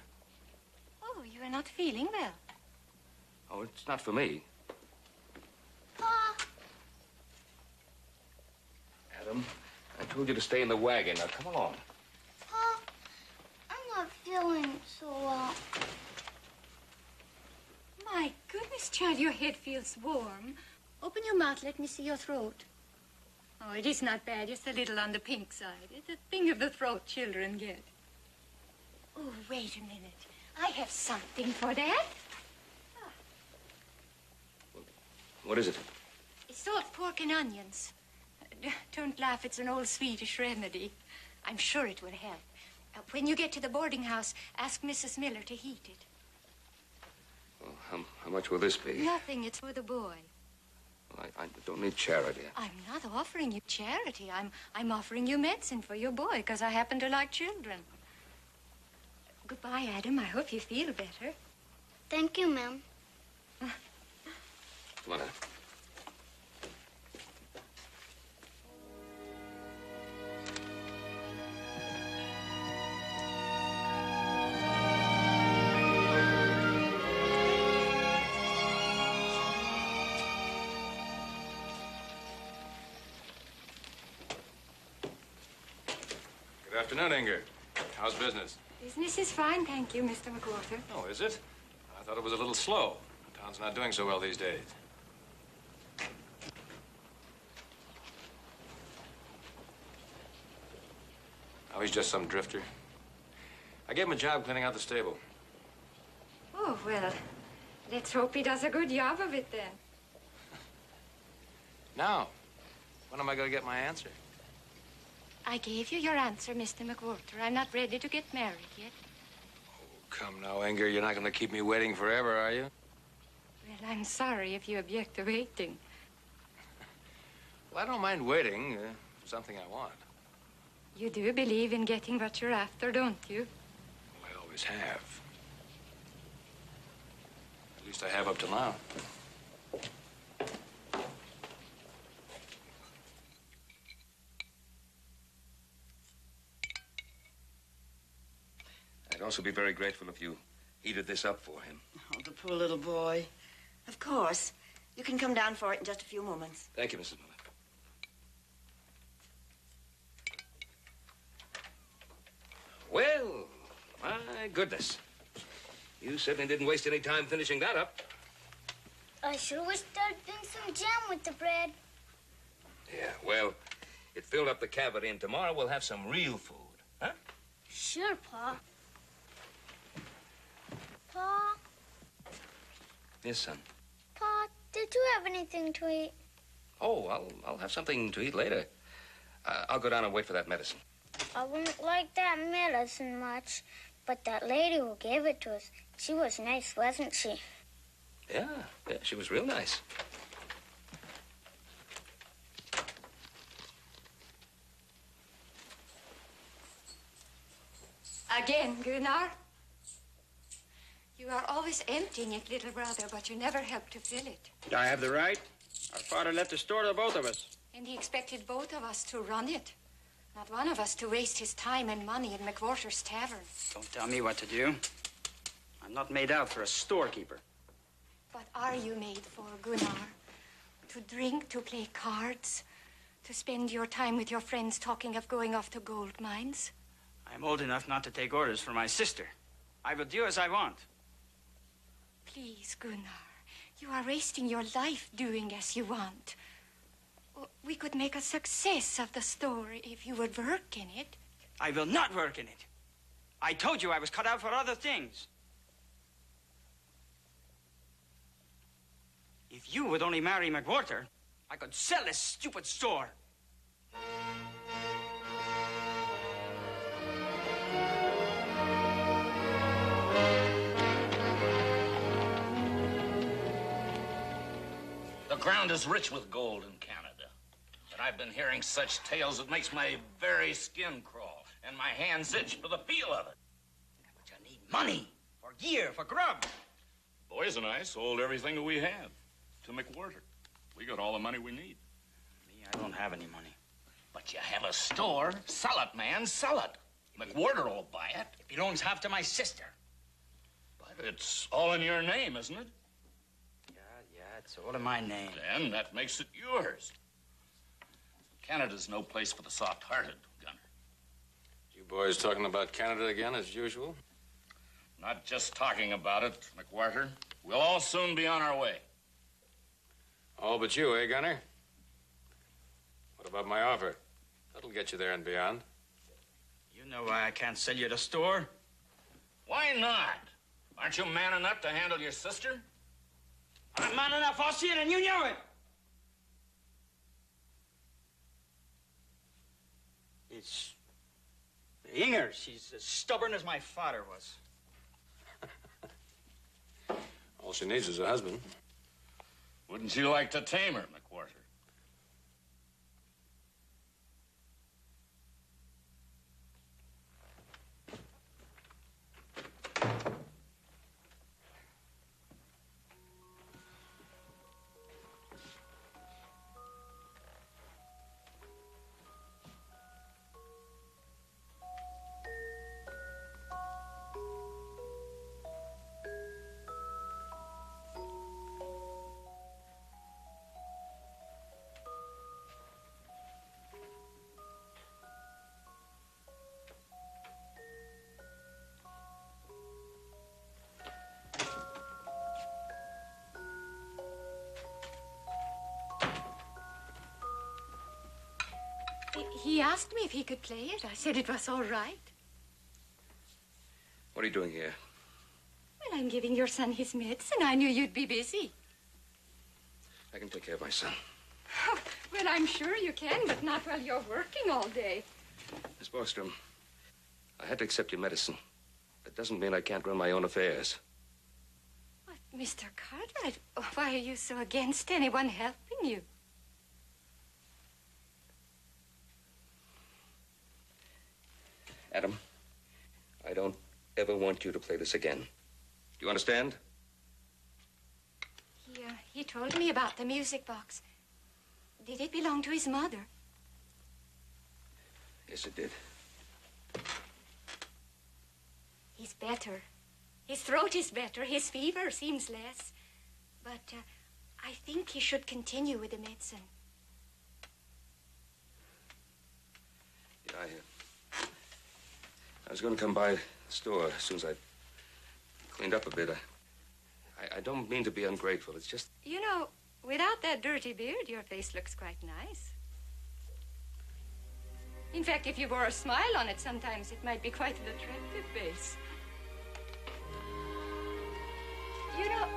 Oh, you are not feeling well. Oh, it's not for me. Pa! Adam, I told you to stay in the wagon. Now, come along. Pa, I'm not feeling so well. My goodness, child, your head feels warm. Open your mouth. Let me see your throat. Oh, it is not bad. Just a little on the pink side. It's a thing of the throat children get. Oh, wait a minute. I have something for that. What is it? It's salt pork and onions. Don't laugh. It's an old Swedish remedy. I'm sure it will help. When you get to the boarding house, ask Mrs. Miller to heat it. Well, how much will this be? Nothing. It's for the boy. Well, I don't need charity. I'm not offering you charity. I'm offering you medicine for your boy, because I happen to like children. Goodbye, Adam. I hope you feel better. Thank you, ma'am. Come on, Adam. Good afternoon, Inger. How's business? Business is fine, thank you, Mr. McWhorter. Oh, is it? I thought it was a little slow. Town's not doing so well these days. Oh, he's just some drifter. I gave him a job cleaning out the stable. Oh, well, let's hope he does a good job of it then. Now, When am I going to get my answer? I gave you your answer, Mr. McWhorter. I'm not ready to get married yet. Come now, Inger. You're not going to keep me waiting forever, are you? Well, I'm sorry if you object to waiting. Well, I don't mind waiting for something I want. You do believe in getting what you're after, don't you? Well, I always have. At least I have up till now. I'd also be very grateful if you heated this up for him. Oh, the poor little boy. Of course. You can come down for it in just a few moments. Thank you, Mrs. Miller. Well, my goodness. You certainly didn't waste any time finishing that up. I sure wish there'd been some jam with the bread. Yeah, well, it filled up the cavity, and tomorrow we'll have some real food, huh? Sure, Pa. Pa? Yes, son. Pa, did you have anything to eat? Oh, I'll have something to eat later. I'll go down and wait for that medicine. I wouldn't like that medicine much, but that lady who gave it to us, she was nice, wasn't she? Yeah, she was real nice. Again, Gunnar. You are always emptying it, little brother, but you never help to fill it. I have the right. Our father left the store to both of us. And he expected both of us to run it. Not one of us to waste his time and money in McWhorter's tavern. Don't tell me what to do. I'm not made out for a storekeeper. What are you made for, Gunnar? To drink, to play cards, to spend your time with your friends talking of going off to gold mines? I'm old enough not to take orders from my sister. I will do as I want. Please, Gunnar, you are wasting your life doing as you want. We could make a success of the store if you would work in it. I will not work in it. I told you I was cut out for other things. If you would only marry McWhorter, I could sell this stupid store. The ground is rich with gold in Canada. But I've been hearing such tales it makes my very skin crawl and my hands itch for the feel of it. But you need money for gear, for grub. Boys and I sold everything that we had to McWhorter. We got all the money we need. Me, I don't have any money. But you have a store. Sell it, man, sell it. McWhorter will buy it. It belongs half to my sister. But it's all in your name, isn't it? Yeah, it's all in my name. Then that makes it yours. Canada's no place for the soft-hearted, Gunner. You boys talking about Canada again, as usual? Not just talking about it, McWhorter. We'll all soon be on our way. All but you, eh, Gunner? What about my offer? That'll get you there and beyond. You know why I can't sell you the store? Why not? Aren't you man enough to handle your sister? I'm man enough, I'll see it, and you know it. It's Inger. She's as stubborn as my father was. All she needs is a husband. Wouldn't you like to tame her, McWhorter? He asked me if he could play it. I said it was all right. What are you doing here? Well, I'm giving your son his medicine. I knew you'd be busy. I can take care of my son. Oh, Well, I'm sure you can, but not while you're working all day. Miss Borgstrom, I had to accept your medicine. That doesn't mean I can't run my own affairs. What, Mr. Cartwright, why are you so against anyone helping you? Adam, I don't ever want you to play this again. Do you understand? He told me about the music box. Did it belong to his mother? Yes, it did. He's better. His throat is better. His fever seems less. But I think he should continue with the medicine. Yeah, I was going to come by the store as soon as I cleaned up a bit. I don't mean to be ungrateful. It's just... You know, without that dirty beard, your face looks quite nice. In fact, if you wore a smile on it, sometimes it might be quite an attractive face. You know,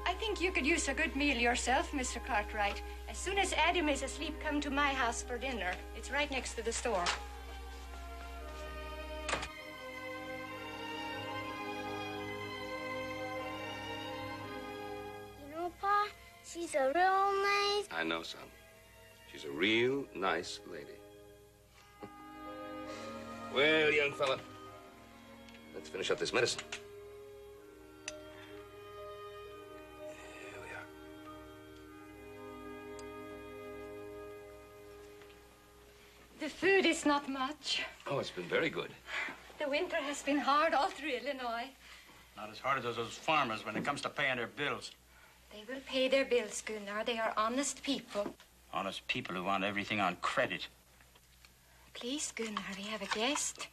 I think you could use a good meal yourself, Mr. Cartwright. As soon as Adam is asleep, come to my house for dinner. It's right next to the store. You know, Pa, she's a real nice... I know, son. She's a real nice lady. Well, young fella, let's finish up this medicine. Here we are. The food is not much. Oh, it's been very good. The winter has been hard all through Illinois. Not as hard as those farmers when it comes to paying their bills. They will pay their bills, Gunnar. They are honest people. Honest people who want everything on credit. Please, Gunnar, we have a guest.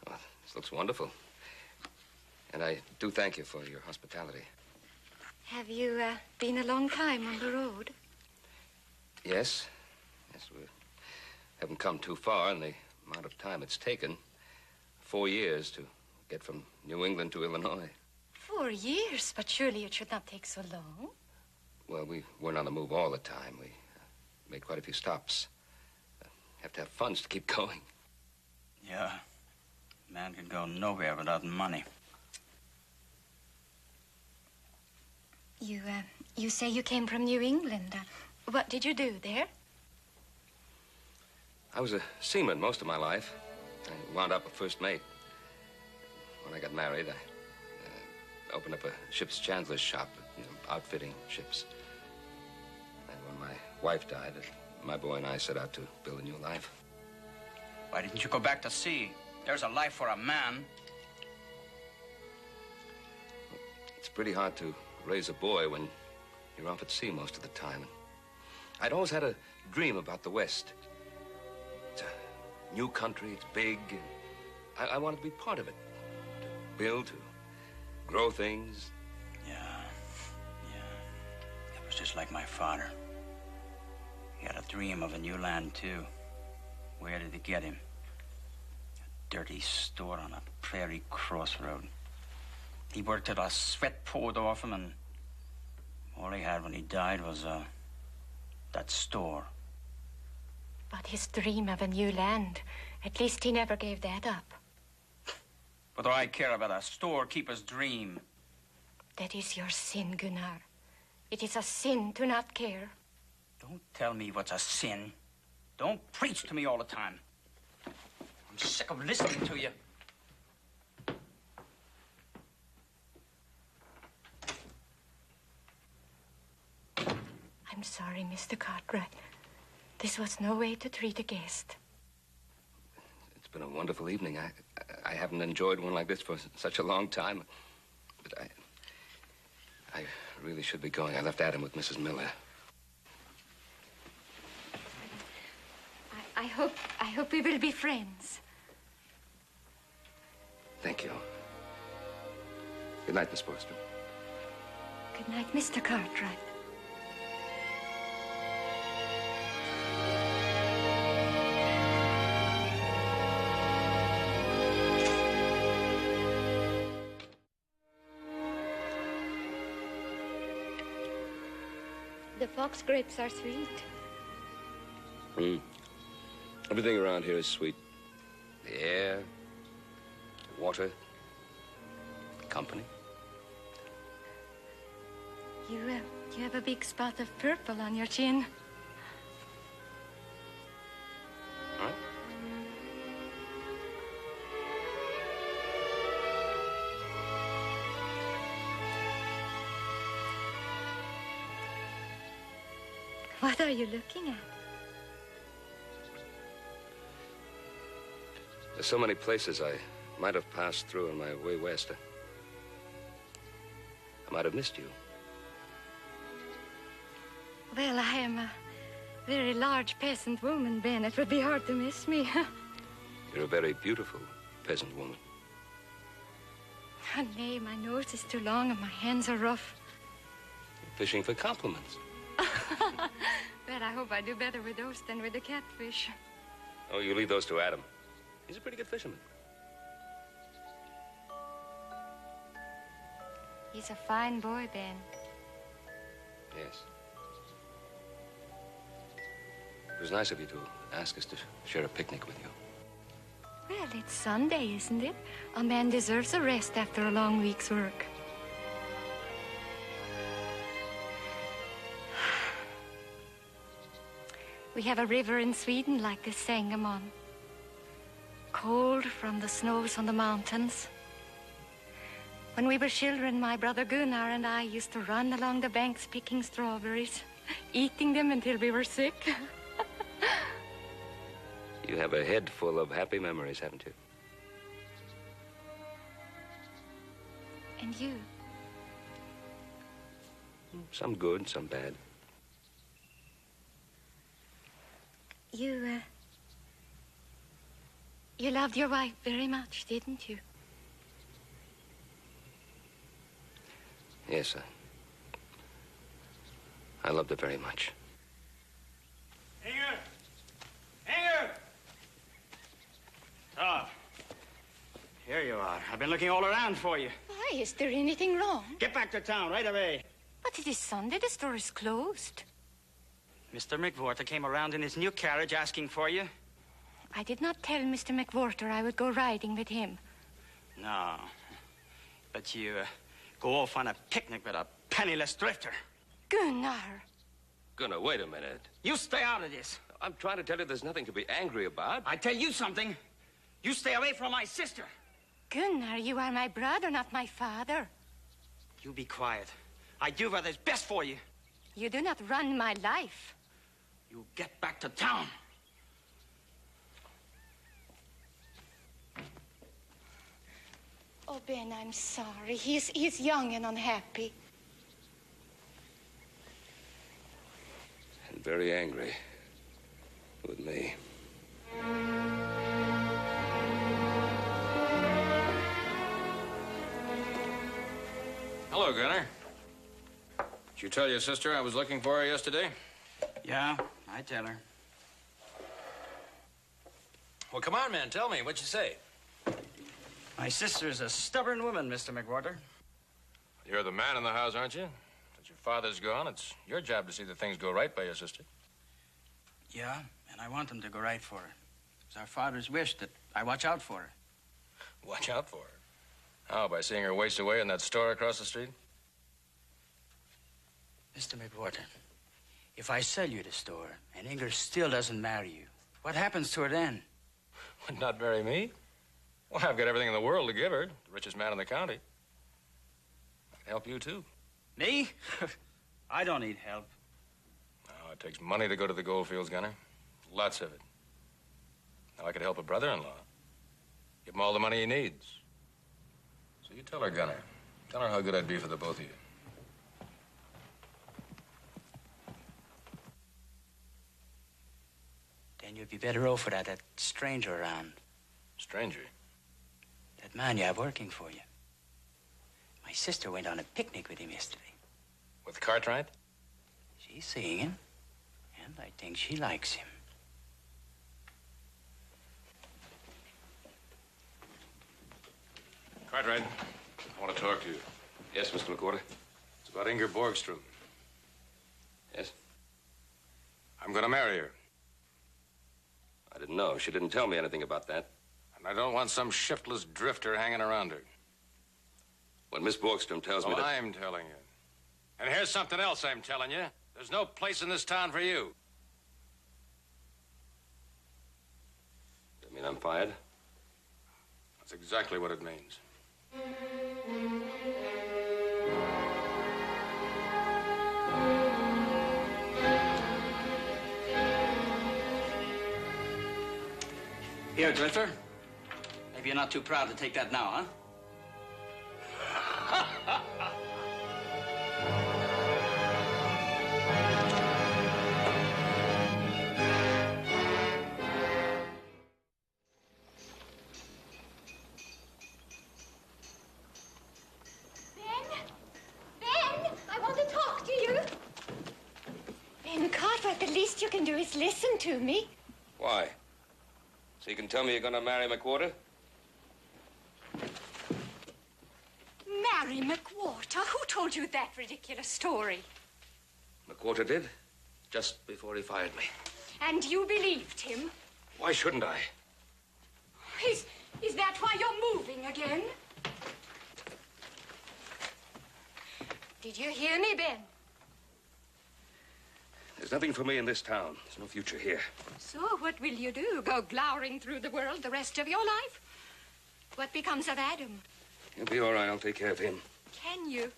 Oh, this looks wonderful. And I do thank you for your hospitality. Have you been a long time on the road? Yes. Yes, we haven't come too far in the amount of time it's taken. 4 years to get from New England to Illinois. 4 years? But surely it should not take so long. Well, we weren't on the move all the time. We made quite a few stops. Have to have funds to keep going. Yeah. Man can go nowhere without money. You say you came from New England. What did you do there? I was a seaman most of my life. I wound up a first mate. When I got married, I opened up a ship's chandler's shop, outfitting ships. And when my wife died, my boy and I set out to build a new life. Why didn't you go back to sea? There's a life for a man. It's pretty hard to raise a boy when you're off at sea most of the time. I'd always had a dream about the West. It's a new country, it's big. I wanted to be part of it. To build, to grow things. Yeah. It was just like my father. He had a dream of a new land, too. Where did it get him? A dirty store on a prairie crossroad. He worked till the sweat poured off him, and all he had when he died was, that store. But his dream of a new land, at least he never gave that up. What do I care about a storekeeper's dream? That is your sin, Gunnar. It is a sin to not care. Don't tell me what's a sin. Don't preach to me all the time. I'm sick of listening to you. I'm sorry, Mr. Cartwright. This was no way to treat a guest. It's been a wonderful evening. I haven't enjoyed one like this for such a long time. But I really should be going. I left Adam with Mrs. Miller. I hope we will be friends. Thank you. Good night, Miss Borgstrom. Good night, Mr. Cartwright. The fox grapes are sweet. Everything around here is sweet. The air, the water, company. You have a big spot of purple on your chin. All right. What are you looking at? There's so many places I might have passed through on my way west. I might have missed you. Well, I am a very large peasant woman, Ben. It would be hard to miss me. You're a very beautiful peasant woman. Oh, nay, my nose is too long and my hands are rough. Fishing for compliments. Well, I hope I do better with those than with the catfish. Oh, you leave those to Adam. He's a pretty good fisherman. He's a fine boy, Ben. Yes. It was nice of you to ask us to share a picnic with you. Well, it's Sunday, isn't it? A man deserves a rest after a long week's work. We have a river in Sweden like the Sangamon. Cold from the snows on the mountains. When we were children, my brother Gunnar and I used to run along the banks picking strawberries, eating them until we were sick. You have a head full of happy memories, haven't you? And you? Some good, some bad. You loved your wife very much, didn't you? Yes, I loved her very much. Hanger! Hanger! Oh, here you are. I've been looking all around for you. Why, is there anything wrong? Get back to town right away. But it is Sunday. The store is closed. Mr. McWhorter came around in his new carriage asking for you. I did not tell Mr. McWhorter I would go riding with him. No. But you go off on a picnic with a penniless drifter. Gunnar! Gunnar, wait a minute. You stay out of this. I'm trying to tell you there's nothing to be angry about. I tell you something. You stay away from my sister. Gunnar, you are my brother, not my father. You be quiet. I do what is best for you. You do not run my life. You get back to town. Oh, Ben, I'm sorry. He's young and unhappy. And very angry with me. Hello, Gunnar. Did you tell your sister I was looking for her yesterday? Yeah, I tell her. Well, come on, man. Tell me. What'd you say? My sister's a stubborn woman, Mr. McWhorter. You're the man in the house, aren't you? Since your father's gone, it's your job to see that things go right by your sister. Yeah, and I want them to go right for her. It's our father's wish that I watch out for her. Watch out for her. How, by seeing her waste away in that store across the street? Mr. McWhorter, if I sell you the store and Inger still doesn't marry you, what happens to her then? Would not marry me? Well, I've got everything in the world to give her. The richest man in the county. I can help you, too. Me? I don't need help. Oh, it takes money to go to the gold fields, Gunnar. Lots of it. Now, I could help a brother-in-law. Give him all the money he needs. So you tell her, Gunnar. Tell her how good I'd be for the both of you. Then you'd be better off without that stranger around. Stranger? That man you have working for you. My sister went on a picnic with him yesterday. With Cartwright? She's seeing him, and I think she likes him. Cartwright, I want to talk to you. Yes, Mr. McWhorter? It's about Inger Borgstrom. Yes? I'm going to marry her. I didn't know. She didn't tell me anything about that. And I don't want some shiftless drifter hanging around her. When Miss Borgstrom tells me that... I'm telling you. And here's something else I'm telling you. There's no place in this town for you. You mean I'm fired? That's exactly what it means. Here, Drifter. Maybe you're not too proud to take that now, huh? The least you can do is listen to me. Why? So you can tell me you're going to marry McWhorter? Marry McWhorter? Who told you that ridiculous story? McWhorter did, just before he fired me. And you believed him? Why shouldn't I? Is that why you're moving again? Did you hear me, Ben? There's nothing for me in this town. There's no future here. So what will you do? Go glowering through the world the rest of your life? What becomes of Adam? He'll be all right. I'll take care of him. Can you?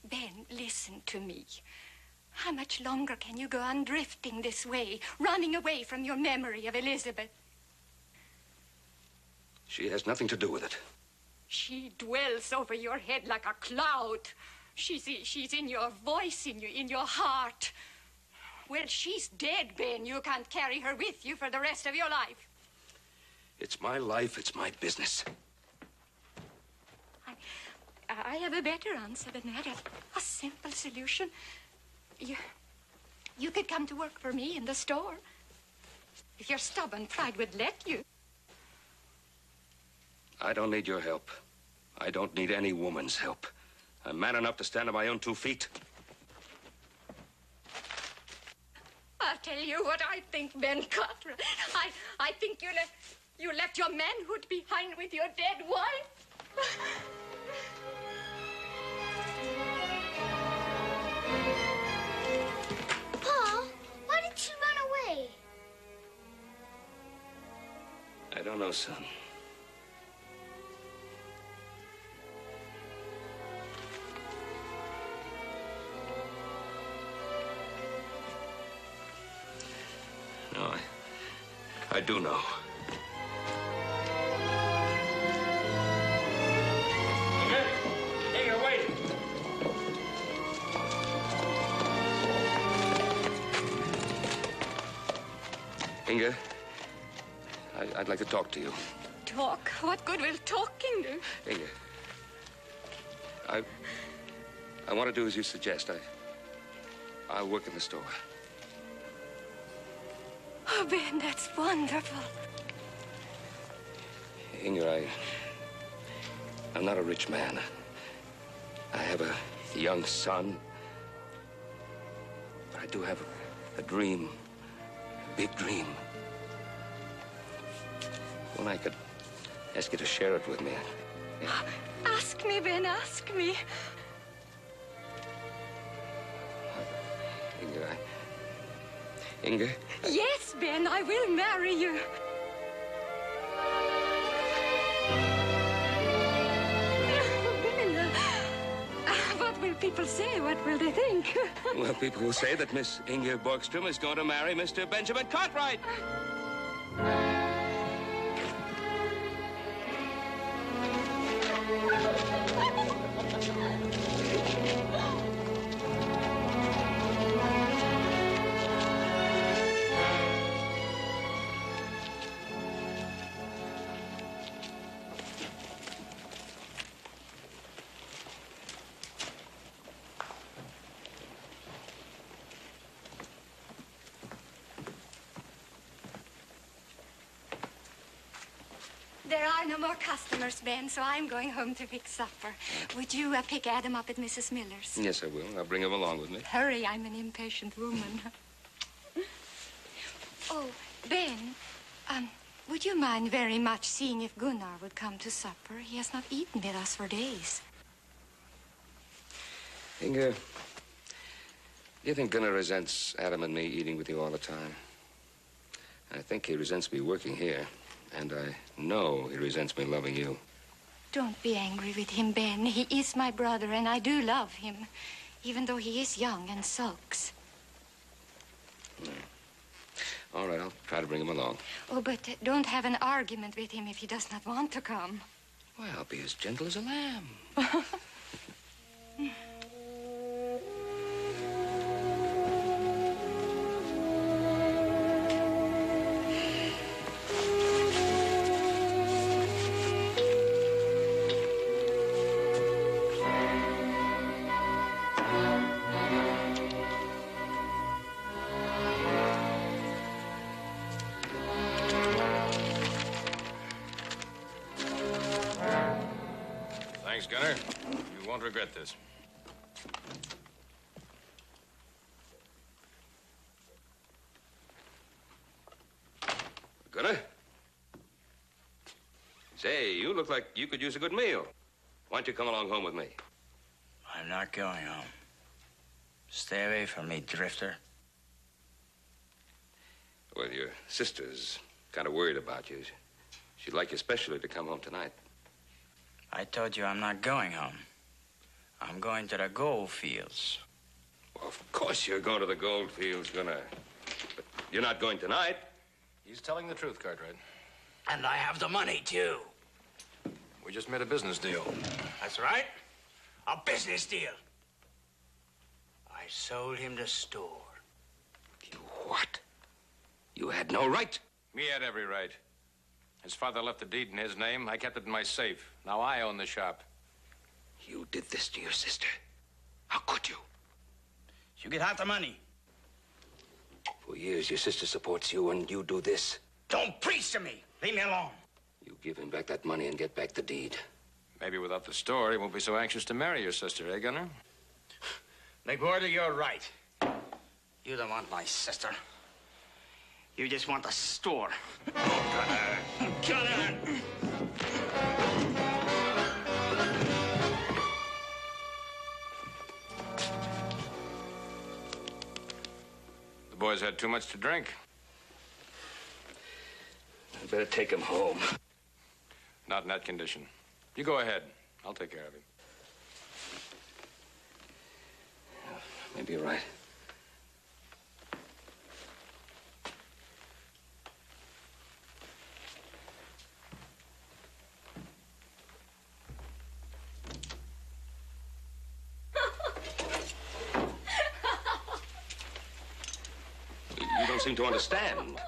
Ben, listen to me. How much longer can you go on drifting this way, running away from your memory of Elizabeth? She has nothing to do with it. She dwells over your head like a cloud. She's in your voice, in your heart. Well, she's dead, Ben. You can't carry her with you for the rest of your life. It's my life. It's my business. I have a better answer than that. A simple solution. You could come to work for me in the store. If your stubborn pride would let you. I don't need your help. I don't need any woman's help. I'm man enough to stand on my own 2 feet. I'll tell you what I think, Ben Cartwright. I think you left your manhood behind with your dead wife. Pa, why did she run away? I don't know, son. No, I do know. Hey, you're waiting. Inga, I'd like to talk to you. Talk? What good will talking do? Inga, I want to do as you suggest. I'll work in the store. Oh, Ben, that's wonderful. Inga, I'm not a rich man. I have a young son. But I do have a dream, a big dream. When I could ask you to share it with me. Ask me, Ben, ask me. Inga? Yes, Ben, I will marry you. Ben, what will people say? What will they think? Well, people will say that Miss Inga Borgstrom is going to marry Mr. Benjamin Cartwright. There are no more customers, Ben, so I'm going home to fix supper. Would you pick Adam up at Mrs. Miller's? Yes, I will. I'll bring him along with me. Hurry, I'm an impatient woman. Oh, Ben, would you mind very much seeing if Gunnar would come to supper? He has not eaten with us for days. Inga, do you think Gunnar resents Adam and me eating with you all the time? I think he resents me working here, and I know he resents me loving you. Don't be angry with him, Ben. He is my brother, and I do love him, even though he is young and sulks. All right, I'll try to bring him along. Oh, but don't have an argument with him if he does not want to come. Well, I'll be as gentle as a lamb. Thanks, Gunnar. You won't regret this. Gunnar? Say, you look like you could use a good meal. Why don't you come along home with me? I'm not going home. Stay away from me, drifter. Well, your sister's kind of worried about you. She'd like you especially to come home tonight. I told you I'm not going home. I'm going to the gold fields. Well, of course you're going to the gold fields, Gunnar. But you're not going tonight. He's telling the truth, Cartwright. And I have the money, too. We just made a business deal. That's right. A business deal. I sold him the store. You what? You had no right. Me had every right. His father left the deed in his name. I kept it in my safe. Now I own the shop. You did this to your sister. How could you? You get half the money. For years, your sister supports you, and you do this. Don't preach to me. Leave me alone. You give him back that money and get back the deed. Maybe without the store, he won't be so anxious to marry your sister, eh, Gunnar? McBorder, you're right. You don't want my sister. You just want the store. Gunnar! Gunnar! The boy's had too much to drink. I better take him home. Not in that condition. You go ahead. I'll take care of him. Maybe you're right. You don't seem to understand.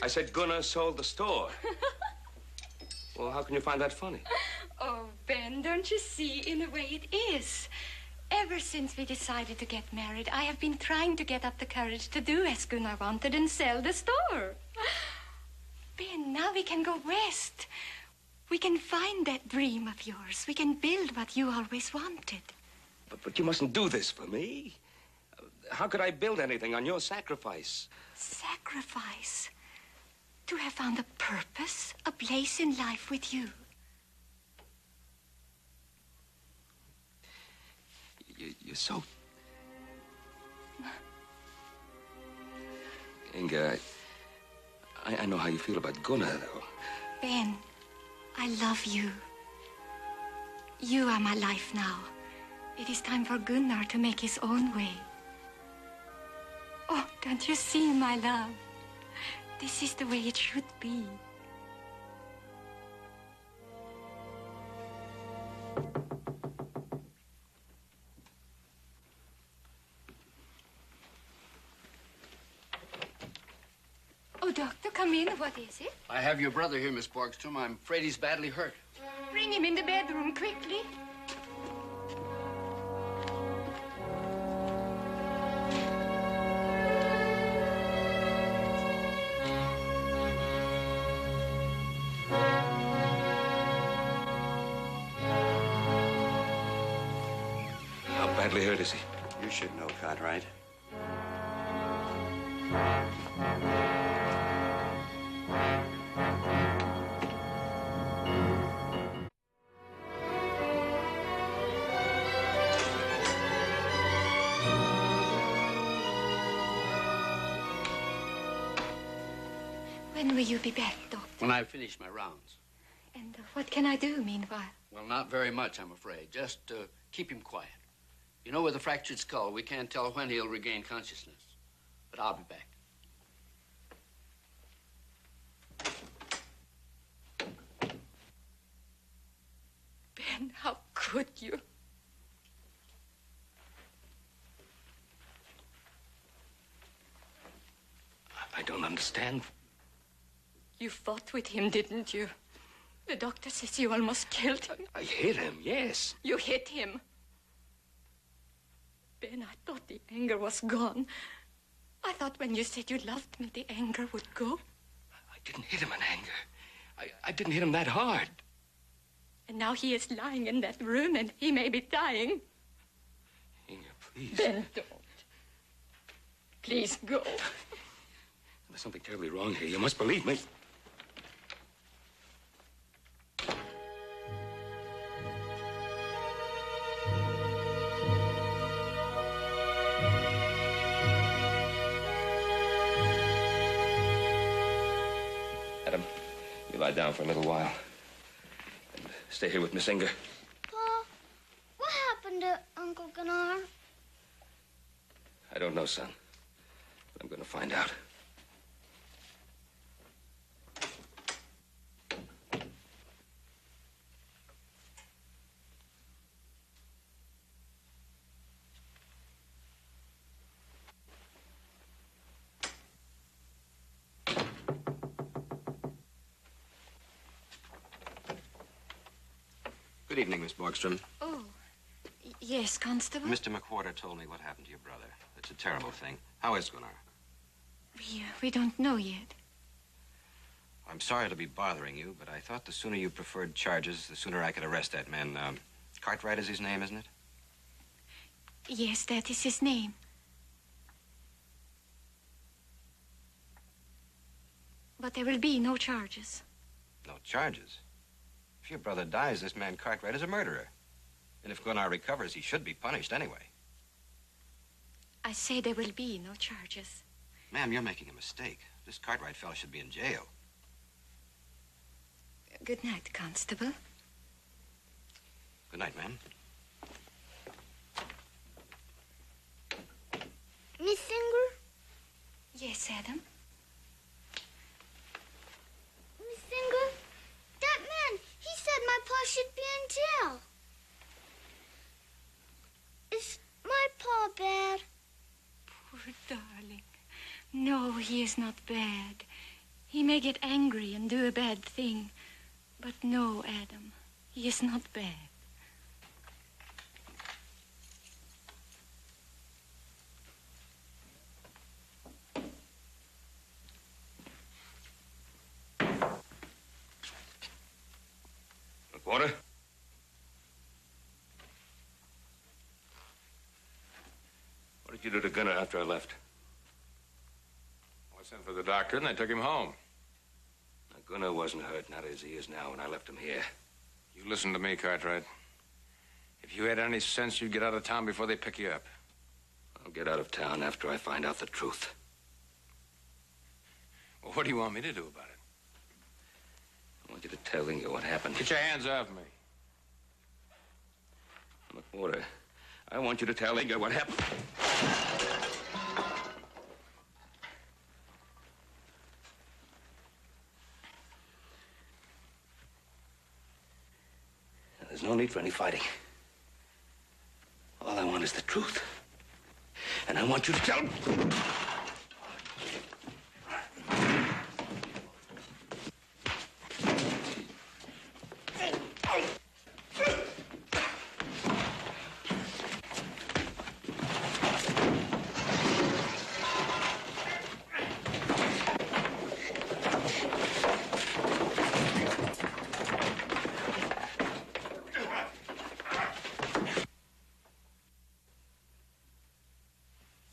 I said Gunnar sold the store. Well, how can you find that funny? Oh, Ben, don't you see, in a way it is. Ever since we decided to get married, I have been trying to get up the courage to do as Gunnar wanted and sell the store. Ben, now we can go west. We can find that dream of yours. We can build what you always wanted. But you mustn't do this for me. How could I build anything on your sacrifice? Sacrifice? To have found a purpose, a place in life with you. You're so... Inga, I know how you feel about Gunnar, though. Ben, I love you. You are my life now. It is time for Gunnar to make his own way. Oh, don't you see, my love? This is the way it should be. Oh, doctor, come in. What is it? I have your brother here, Miss Borgstrom. I'm afraid he's badly hurt. Bring him in the bedroom quickly. How badly hurt is he? You should know, Cartwright. When will you be back, Doctor? When I finish my rounds. And what can I do meanwhile? Well, not very much, I'm afraid. Just keep him quiet. You know, with a fractured skull, we can't tell when he'll regain consciousness. But I'll be back. Ben, how could you? I don't understand. You fought with him, didn't you? The doctor says you almost killed him. I hit him, yes. You hit him. Ben, I thought the anger was gone. I thought when you said you loved me, the anger would go. I didn't hit him in anger. I didn't hit him that hard. And now he is lying in that room and he may be dying. Inga, please. Ben, don't. Please go. There's something terribly wrong here. You must believe me. Adam, you lie down for a little while. And stay here with Miss Inga. Pa, what happened to Uncle Gunnar? I don't know, son. But I'm going to find out. Good evening, Miss Borgstrom. Oh, yes, Constable? Mr. McWhorter told me what happened to your brother. It's a terrible thing. How is Gunnar? We don't know yet. I'm sorry to be bothering you, but I thought the sooner you preferred charges, the sooner I could arrest that man. Cartwright is his name, isn't it? Yes, that is his name. But there will be no charges. No charges? If your brother dies, this man Cartwright is a murderer. And if Gunnar recovers, he should be punished anyway. I say there will be no charges. Ma'am, you're making a mistake. This Cartwright fellow should be in jail. Good night, Constable. Good night, ma'am. Miss Singer? Yes, Adam? Miss Singer? That man, he said my pa should be in jail. Is my pa bad? Poor darling. No, he is not bad. He may get angry and do a bad thing. But no, Adam, he is not bad. Water? What did you do to Gunnar after I left? Well, I sent for the doctor and they took him home. Now, Gunnar wasn't hurt, not as he is now, when I left him here. You listen to me, Cartwright. If you had any sense, you'd get out of town before they pick you up. I'll get out of town after I find out the truth. Well, what do you want me to do about it? I want you to tell Inga what happened. Get your hands off me. McWhorter, I want you to tell Inga what happened. There's no need for any fighting. All I want is the truth. And I want you to tell him.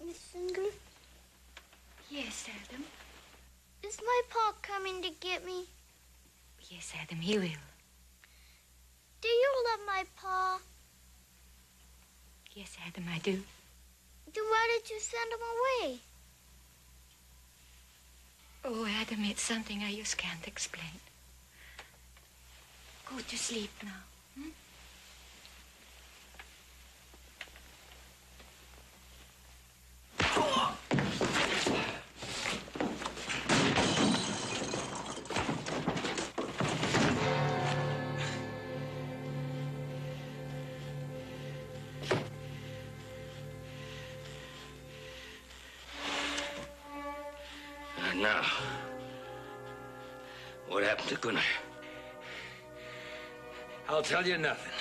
Miss Singer, my pa coming to get me? Yes, Adam, he will. Do you love my pa? Yes, Adam, I do. Then why did you send him away? Oh, Adam, it's something I just can't explain. Go to sleep now. Hmm? Now, what happened to Gunnar? I'll tell you nothing.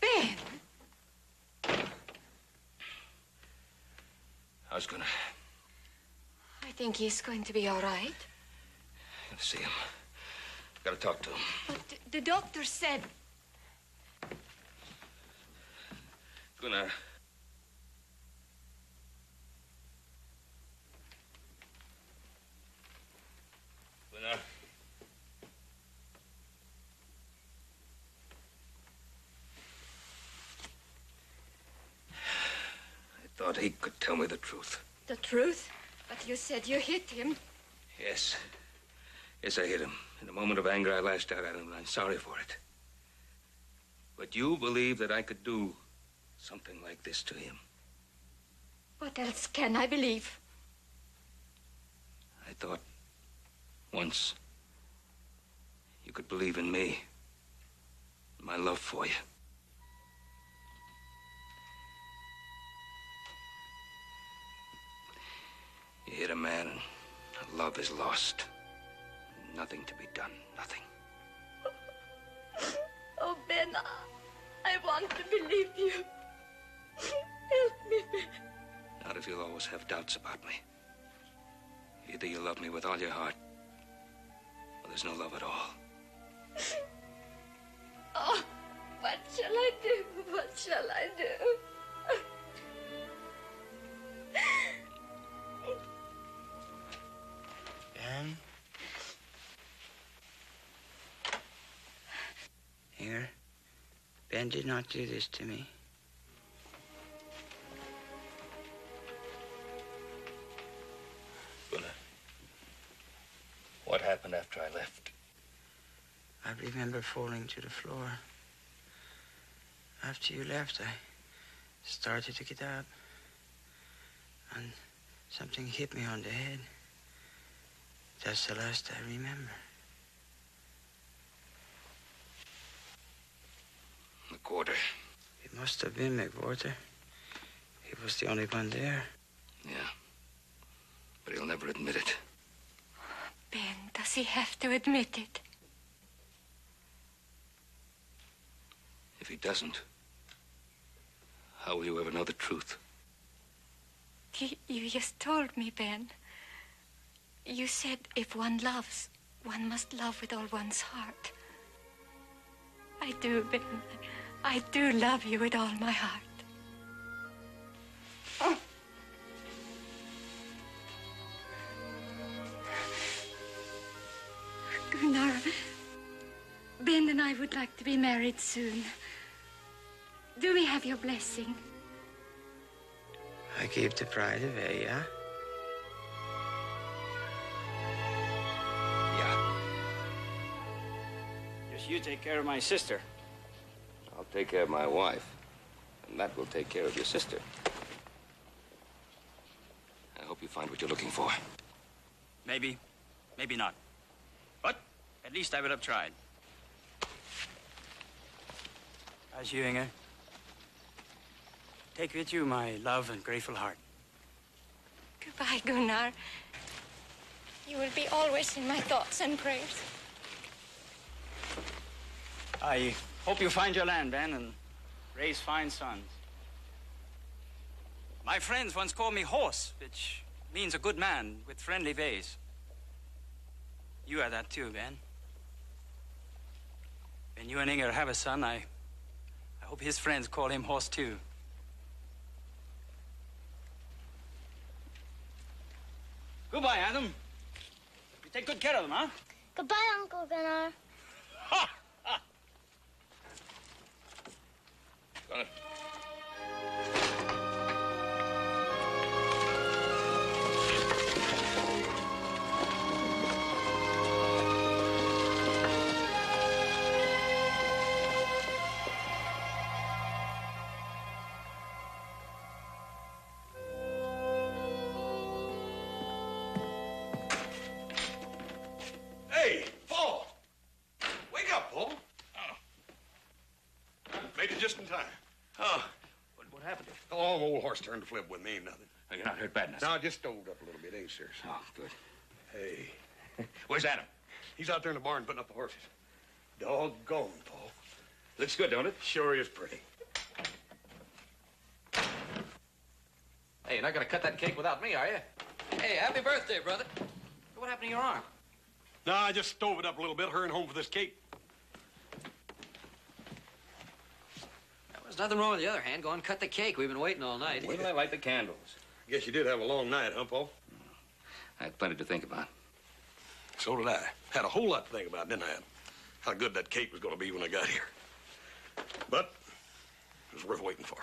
Ben! How's Gunnar? I think he's going to be all right. Gotta see him. Gotta talk to him. But the doctor said... Gunnar. Gunnar. I thought he could tell me the truth. The truth? But you said you hit him. Yes. Yes, I hit him. In a moment of anger, I lashed out at him, and I'm sorry for it. But you believe that I could do something like this to him? What else can I believe? I thought once you could believe in me, my love for you. You hit a man and love is lost. Nothing to be done, nothing. Oh, Ben, I want to believe you. Help me, Ben. Not if you'll always have doubts about me. Either you love me with all your heart, or there's no love at all. Oh, what shall I do? What shall I do? Ben? Here. Ben did not do this to me. Gunnar, what happened after I left? I remember falling to the floor. After you left, I started to get up. And something hit me on the head. That's the last I remember. McWhorter. It must have been McWhorter. He was the only one there. Yeah. But he'll never admit it. Ben, does he have to admit it? If he doesn't, how will you ever know the truth? You just told me, Ben. You said if one loves, one must love with all one's heart. I do, Ben. I do love you with all my heart. Oh. Gunnar, Ben and I would like to be married soon. Do we have your blessing? I gave the bride away, yeah? Just you take care of my sister. I'll take care of my wife, and that will take care of your sister. I hope you find what you're looking for. Maybe, maybe not. But at least I will have tried. As you, Inge, take with you my love and grateful heart. Goodbye, Gunnar. You will be always in my thoughts and prayers. I hope you find your land, Ben, and raise fine sons. My friends once called me horse, which means a good man with friendly ways. You are that too, Ben. When you and Inger have a son, I hope his friends call him Horse, too. Goodbye, Adam. You take good care of them, huh? Goodbye, Uncle Gunnar. Hey, Paul! Wake up, Paul. Made it just in time. Oh, what happened? Oh, old horse turned to flip with me, ain't nothing. Oh, you're not hurt bad enough. No, just stowed up a little bit, ain't serious. Oh, good. Hey. Where's Adam? He's out there in the barn putting up the horses. Doggone, Paul. Looks good, don't it? Sure is pretty. Hey, you're not gonna cut that cake without me, are you? Hey, happy birthday, brother. What happened to your arm? No, I just stove it up a little bit, hurrying home for this cake. There's nothing wrong with the other hand. Go on, cut the cake. We've been waiting all night. Wait till I light the candles. Guess you did have a long night, huh, Paul? I had plenty to think about. So did I. Had a whole lot to think about, didn't I? How good that cake was going to be when I got here. But it was worth waiting for.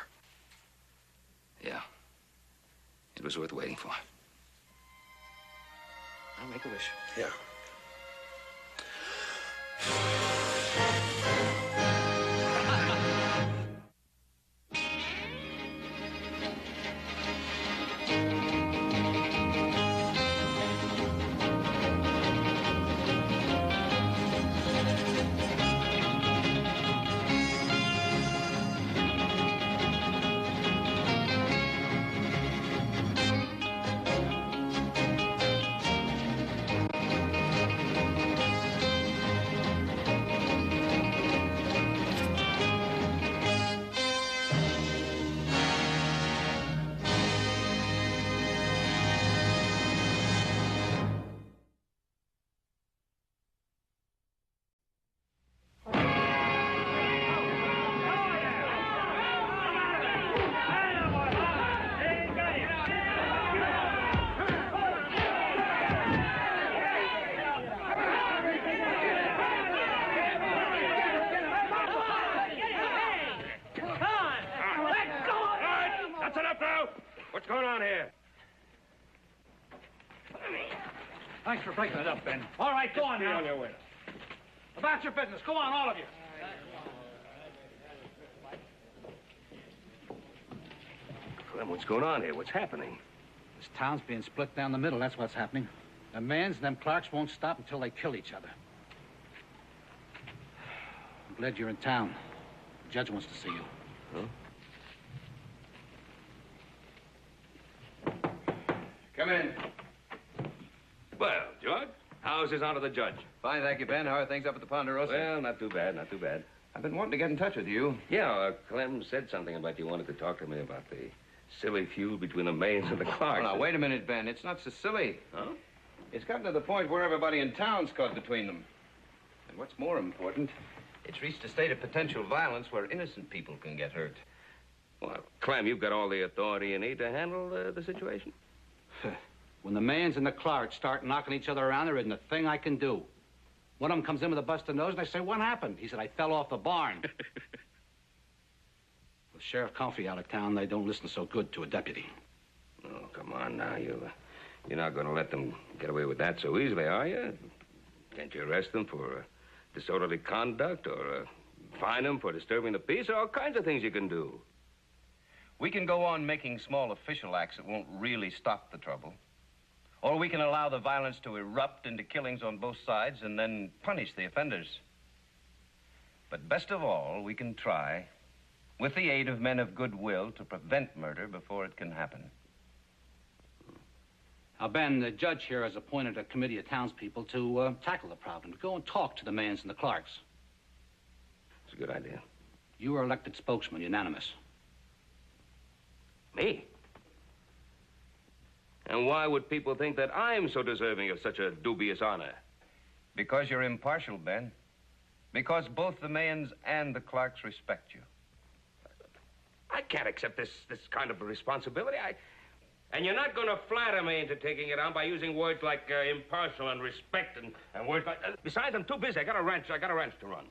Yeah. It was worth waiting for. I'll make a wish. Yeah. What's going on here? Thanks for breaking it up, Ben. All right, go on now. On your way. About your business. Go on, all of you. Clem, what's going on here? What's happening? This town's being split down the middle. That's what's happening. The Mans and them Clarks won't stop until they kill each other. I'm glad you're in town. The judge wants to see you. Huh? Come in. Well, George, how's his honor the judge? Fine, thank you, Ben. How are things up at the Ponderosa? Well, not too bad, not too bad. I've been wanting to get in touch with you. Yeah, Clem said something about you wanted to talk to me about the silly feud between the Mains and the Clarks. Oh, now, wait a minute, Ben. It's not so silly. Huh? It's gotten to the point where everybody in town's caught between them. And what's more important, it's reached a state of potential violence where innocent people can get hurt. Well, Clem, you've got all the authority you need to handle the situation. When the Mans and the Clarks start knocking each other around, there isn't a thing I can do. One of them comes in with a busted nose, and I say, what happened? He said, I fell off the barn. With Sheriff Comfrey out of town, they don't listen so good to a deputy. Oh, come on now. You're not going to let them get away with that so easily, are you? Can't you arrest them for disorderly conduct or fine them for disturbing the peace? There are all kinds of things you can do. We can go on making small official acts that won't really stop the trouble. Or we can allow the violence to erupt into killings on both sides and then punish the offenders. But best of all, we can try, with the aid of men of goodwill, to prevent murder before it can happen. Now, Ben, the judge here has appointed a committee of townspeople to tackle the problem, to go and talk to the Mans and the Clarks. It's a good idea. You were elected spokesman, unanimous. Me? And why would people think that I'm so deserving of such a dubious honor? Because you're impartial, Ben. Because both the Mayans and the Clarks respect you. I can't accept this kind of responsibility. And you're not going to flatter me into taking it on by using words like impartial and respect and words like... besides, I'm too busy. I got a ranch to run.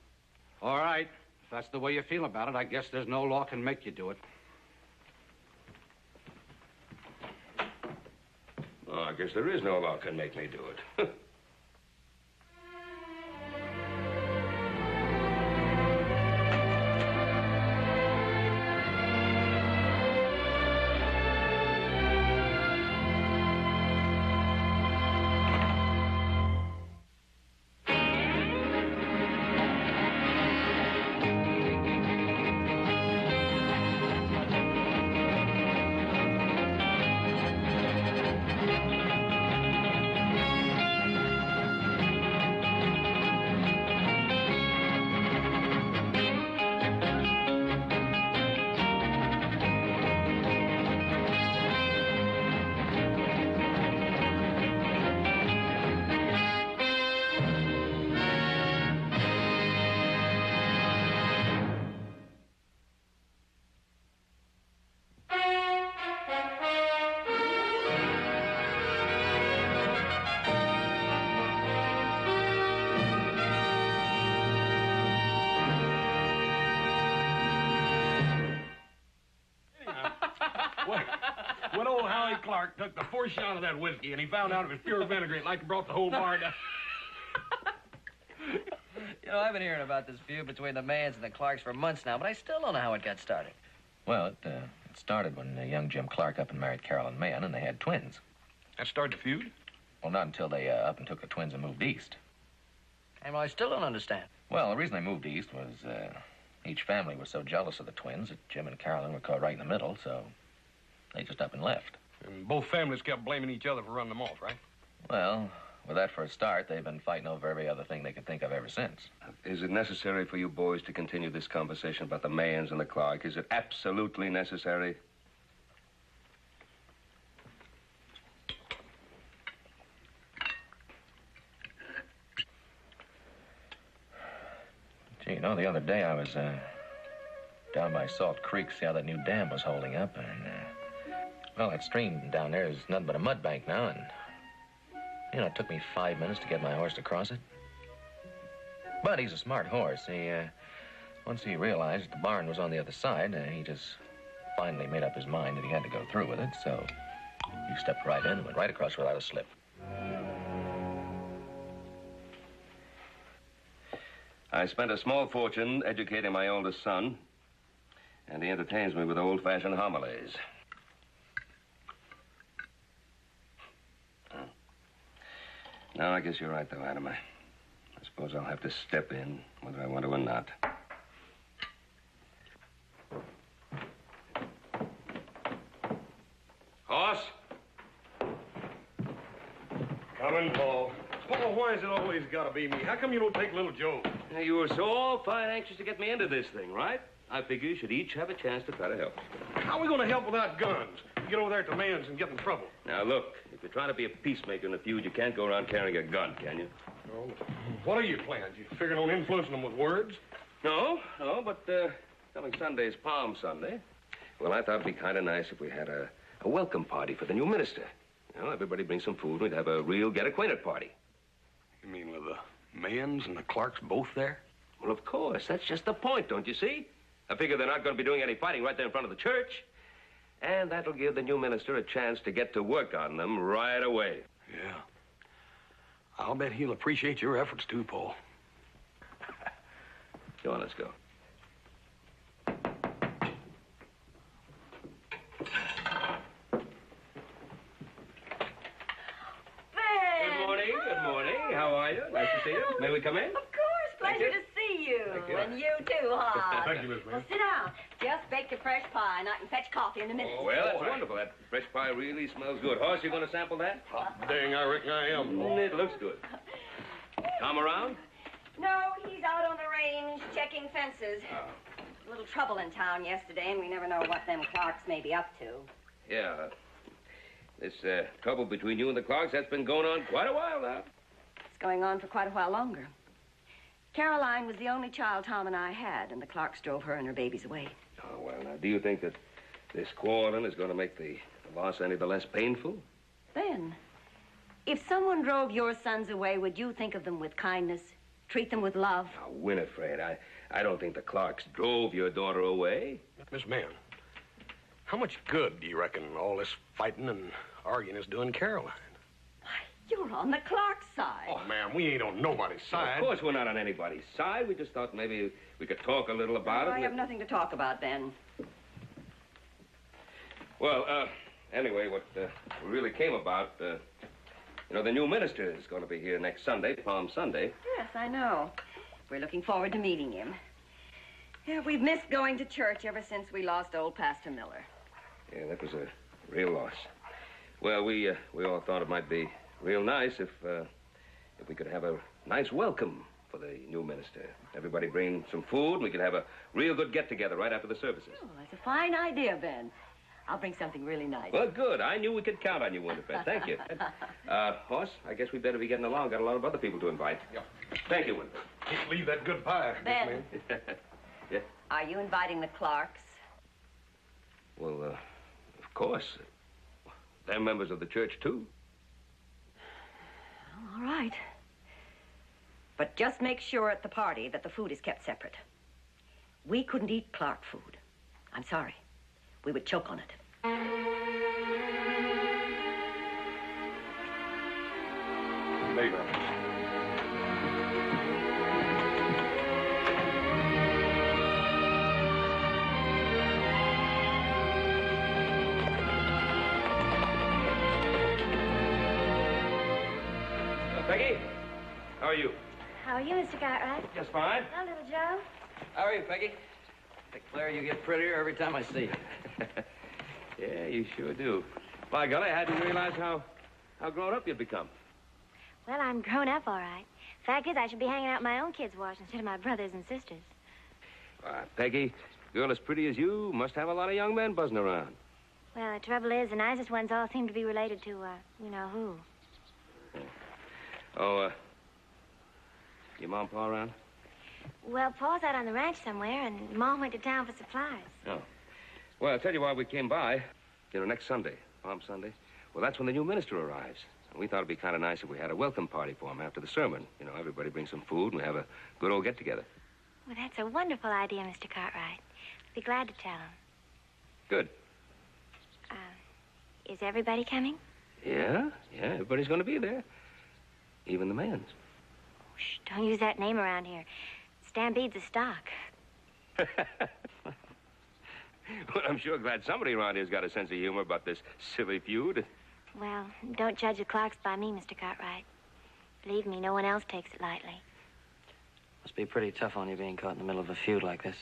All right. If that's the way you feel about it, I guess there's no law can make you do it. Oh, I guess there is no law can make me do it. When old Howie Clark took the first shot of that whiskey and he found out it was pure vinegar, it like it brought the whole bar down. You know, I've been hearing about this feud between the Mayans and the Clarks for months now, but I still don't know how it got started. Well, it started when young Jim Clark up and married Carolyn Mayan, and they had twins. That started the feud? Well, not until they up and took the twins and moved east. And well, I still don't understand. Well, the reason they moved east was each family was so jealous of the twins that Jim and Carolyn were caught right in the middle, so they just up and left. And both families kept blaming each other for running them off, right? Well, with that for a start, they've been fighting over every other thing they could think of ever since. Is it necessary for you boys to continue this conversation about the Mayans and the Clark? Is it absolutely necessary? Gee, you know, the other day I was down by Salt Creek, see how that new dam was holding up, and, well, that stream down there is nothing but a mud bank now, and, you know, it took me 5 minutes to get my horse to cross it. But he's a smart horse. Once he realized the barn was on the other side, he just finally made up his mind that he had to go through with it, so he stepped right in and went right across without a slip. I spent a small fortune educating my oldest son, and he entertains me with old-fashioned homilies. No, I guess you're right, though, Adam. I suppose I'll have to step in, whether I want to or not. Horse? Coming, Paul. Paul, why has it always got to be me? How come you don't take little Joe? Now, you were so all fine anxious to get me into this thing, right? I figure you should each have a chance to try to help. How are we going to help without guns? Get over there at the man's and get in trouble. Now, look, if you're trying to be a peacemaker in the feud, you can't go around carrying a gun, can you? Oh, what are your plans? You figuring on influencing them with words? No, but coming Sunday's Palm Sunday. Well, I thought it'd be kind of nice if we had a welcome party for the new minister. You know, everybody bring some food, and we'd have a real get-acquainted party. You mean with the Mayans and the Clarks both there? Well, of course. That's just the point, don't you see? I figure they're not going to be doing any fighting right there in front of the church. And that'll give the new minister a chance to get to work on them right away. Yeah. I'll bet he'll appreciate your efforts, too, Paul. Go on, let's go. Good morning. How are you? Nice to see you. May we come in? Of course. Pleasure to see you. Thank you. And you too, Hod. Thank you, Miss Mary. Well, sit down. Just baked a fresh pie, and I can fetch coffee in a minute. Oh, well, that's wonderful. That fresh pie really smells good. Horse, you going to sample that? Dang, I reckon I am. It looks good. Tom around? No, he's out on the range checking fences. A little trouble in town yesterday, and we never know what them Clarks may be up to. Yeah. This trouble between you and the Clarks, that's been going on quite a while now. It's going on for quite a while longer. Caroline was the only child Tom and I had, and the Clarks drove her and her babies away. Oh, well, now, do you think that this quarreling is going to make the loss any the less painful? Ben, if someone drove your sons away, would you think of them with kindness? Treat them with love? Now, Winifred, I don't think the Clarks drove your daughter away. Miss Mann, how much good do you reckon all this fighting and arguing is doing Caroline? You're on the Clark side. Oh, ma'am, we ain't on nobody's side. Of course we're not on anybody's side. We just thought maybe we could talk a little about it. I have nothing to talk about, Ben. Well, anyway, what really came about, you know, the new minister is going to be here next Sunday, Palm Sunday. Yes, I know. We're looking forward to meeting him. Yeah, we've missed going to church ever since we lost old Pastor Miller. Yeah, that was a real loss. Well, we all thought it might be real nice if we could have a nice welcome for the new minister. Everybody bring some food, and we could have a real good get-together right after the services. Oh, that's a fine idea, Ben. I'll bring something really nice. Well, good. I knew we could count on you, Winifred. Thank you. Hoss, I guess we better be getting along. Got a lot of other people to invite. Yeah. Thank you, Winifred. Can't leave that good pie. Ben. Yeah? Are you inviting the Clarks? Well, of course. They're members of the church, too. All right. But just make sure at the party that the food is kept separate. We couldn't eat Clark food. I'm sorry. We would choke on it. Later. Peggy, how are you? How are you, Mr. Cartwright? Just fine. Hello, little Joe. How are you, Peggy? Declare you get prettier every time I see you. Yeah, you sure do. By golly, I hadn't realized how grown up you'd become. Well, I'm grown up, all right. Fact is, I should be hanging out my own kids' wash instead of my brothers and sisters. Peggy, a girl as pretty as you must have a lot of young men buzzing around. Well, the trouble is, the nicest ones all seem to be related to, you know who. Oh, your mom and pa around? Well, Pa's out on the ranch somewhere, and Mom went to town for supplies. Oh. Well, I'll tell you why we came by. You know, next Sunday, Palm Sunday. Well, that's when the new minister arrives. And we thought it'd be kind of nice if we had a welcome party for him after the sermon. You know, everybody bring some food and we have a good old get-together. Well, that's a wonderful idea, Mr. Cartwright. I'll be glad to tell him. Good. Is everybody coming? Yeah, everybody's going to be there. Even the men's. Oh, shh, don't use that name around here. Stampede's a stock. Well, I'm sure glad somebody around here's got a sense of humor about this silly feud. Well, don't judge the Clarks by me, Mr. Cartwright. Believe me, no one else takes it lightly. Must be pretty tough on you being caught in the middle of a feud like this.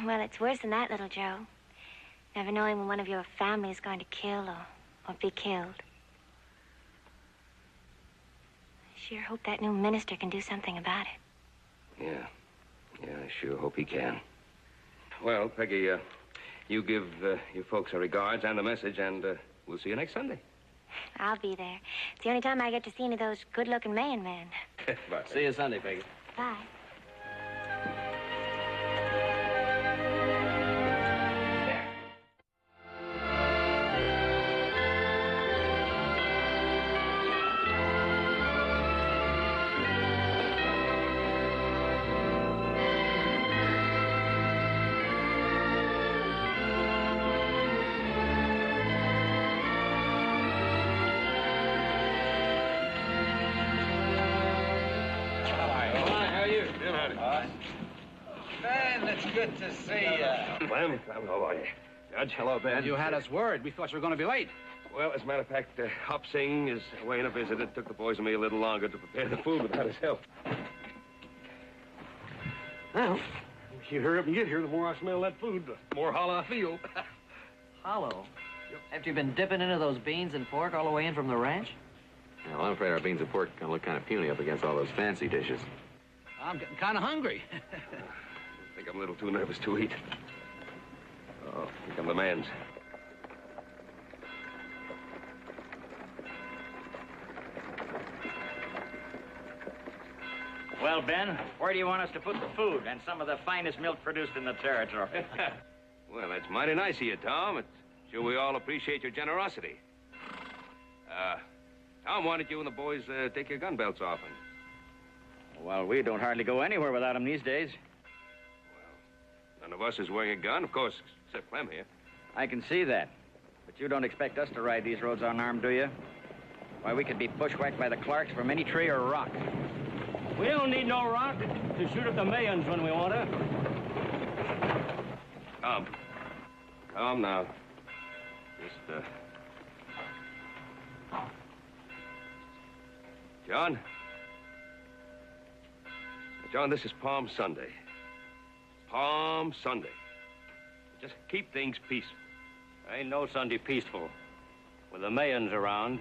Well, it's worse than that, little Joe. Never knowing when one of your family is going to kill or be killed. I sure hope that new minister can do something about it. Yeah, I sure hope he can. Well, Peggy, you give your folks our regards and the message, and we'll see you next Sunday. I'll be there. It's the only time I get to see any of those good-looking Mayan men. Bye. See you Sunday, Peggy. Bye. Ben, it's good to see you. Clem, how are you? Judge. Hello, Ben. You had us worried. We thought you were going to be late. Well, as a matter of fact, Hop Sing is away on a visit. It took the boys and me a little longer to prepare the food without his help. Well, you hurry up and get here, the more I smell that food, the more hollow I feel. Hollow? After you've been dipping into those beans and pork all the way in from the ranch? Yeah, well, I'm afraid our beans and pork are going to look kind of puny up against all those fancy dishes. I'm getting kind of hungry. I think I'm a little too nervous to eat. Oh, here come the mans. Well, Ben, where do you want us to put the food and some of the finest milk produced in the territory? Well, that's mighty nice of you, Tom. It's sure we all appreciate your generosity. Tom, why don't you and the boys take your gun belts off? And... Well, we don't hardly go anywhere without them these days. None of us is wearing a gun, of course, except Clem here. I can see that. But you don't expect us to ride these roads unarmed, do you? Why, we could be bushwhacked by the Clarks from any tree or rock. We don't need no rock to shoot at the millions when we want to. Tom, now. Just, John, this is Palm Sunday. Palm Sunday. Just keep things peaceful. Ain't no Sunday peaceful with the millions around.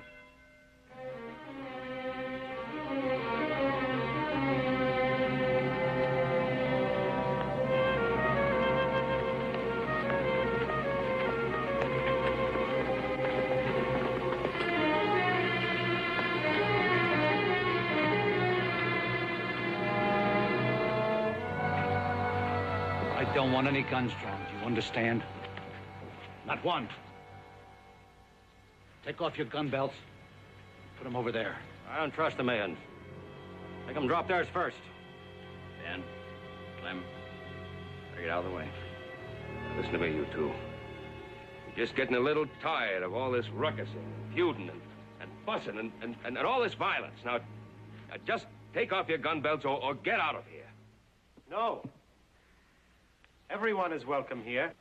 I don't want any guns drawn, do you understand? Not one. Take off your gun belts. Put them over there. I don't trust the millions. Make them drop theirs first. Ben, Clem, better get out of the way. Listen to me, you two. We're just getting a little tired of all this ruckusing, and feuding, and fussing, and all this violence. Now, just take off your gun belts or get out of here. No. Everyone is welcome here.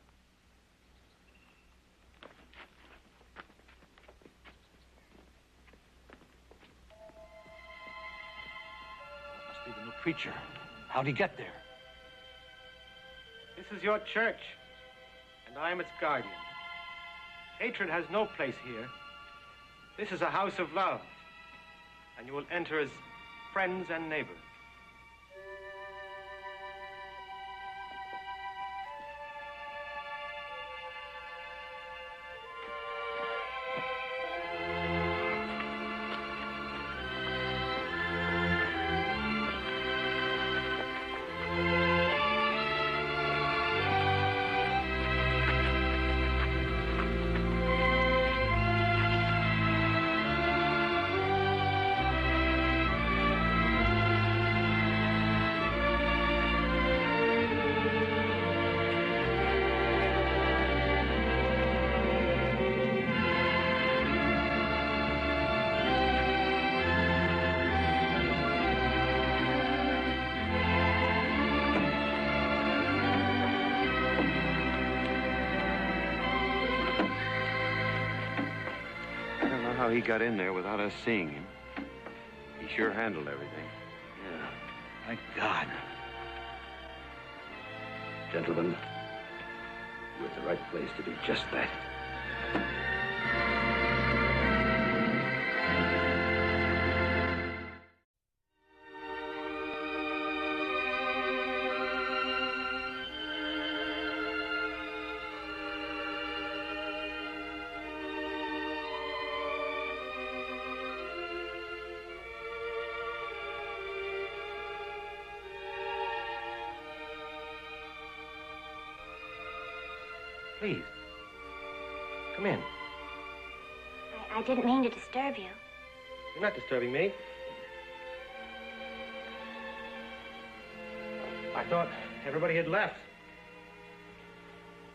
Must be the new preacher. How'd he get there? This is your church, and I am its guardian. Hatred has no place here. This is a house of love, and you will enter as friends and neighbors. How he got in there without us seeing him. He sure handled everything. Yeah. Thank God. Gentlemen, you're at the right place to do just that. Please. Come in. I didn't mean to disturb you. You're not disturbing me. I thought everybody had left.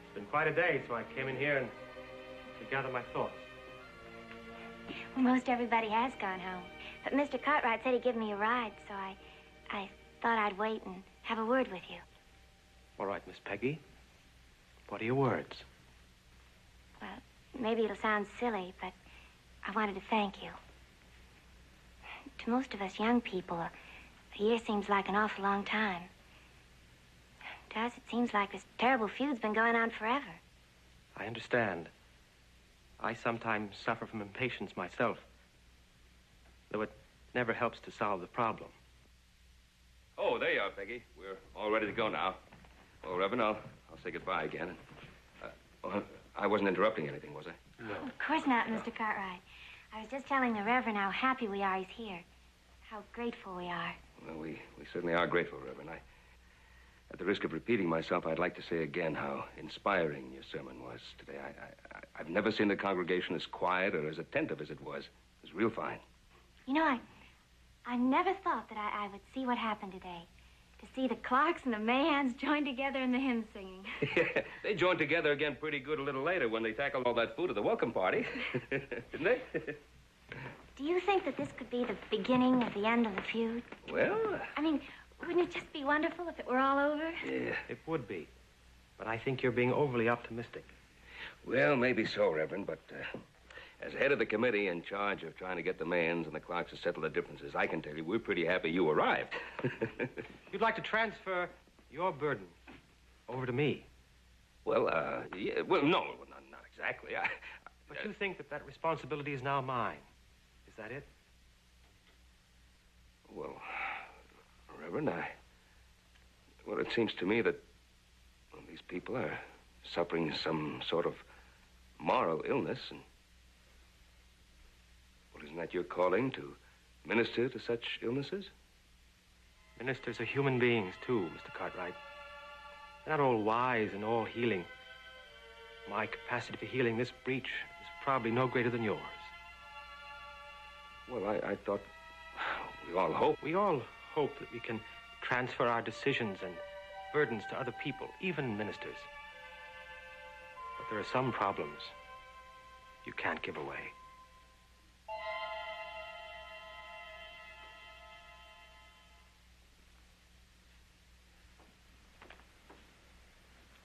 It's been quite a day, so I came in here and to gather my thoughts. Well, most everybody has gone home. But Mr. Cartwright said he'd give me a ride, so I thought I'd wait and have a word with you. All right, Miss Peggy. What are your words? Well, maybe it'll sound silly, but I wanted to thank you. To most of us young people, a year seems like an awful long time. To us, it seems like this terrible feud's been going on forever. I understand. I sometimes suffer from impatience myself, though it never helps to solve the problem. Oh, there you are, Peggy. We're all ready to go now. Well, Reverend, I'll say goodbye again. I wasn't interrupting anything, was I? No. Of course not, Mr. Cartwright. I was just telling the Reverend how happy we are he's here. how grateful we are. Well, we certainly are grateful, Reverend. At the risk of repeating myself, I'd like to say again how inspiring your sermon was today. I've never seen the congregation as quiet or as attentive as it was. It was real fine. You know, I never thought that I would see what happened today. To see the Clarks and the Mayans join together in the hymn singing. Yeah, they joined together again pretty good a little later when they tackled all that food at the welcome party. Didn't they? Do you think that this could be the beginning of the end of the feud? Well... I mean, wouldn't it just be wonderful if it were all over? Yeah. It would be. But I think you're being overly optimistic. Well, maybe so, Reverend, but as head of the committee in charge of trying to get the Mayans and the Clarks to settle their differences, I can tell you we're pretty happy you arrived. You'd like to transfer your burden over to me. Well, yeah, well, no, not exactly. But you think that responsibility is now mine. Is that it? Well, Reverend, well, it seems to me that these people are suffering some sort of moral illness, and well, isn't that your calling, to minister to such illnesses? Ministers are human beings, too, Mr. Cartwright. They're not all wise and all healing. My capacity for healing this breach is probably no greater than yours. Well, I thought we all hope. We all hope that we can transfer our decisions and burdens to other people, even ministers. But there are some problems you can't give away.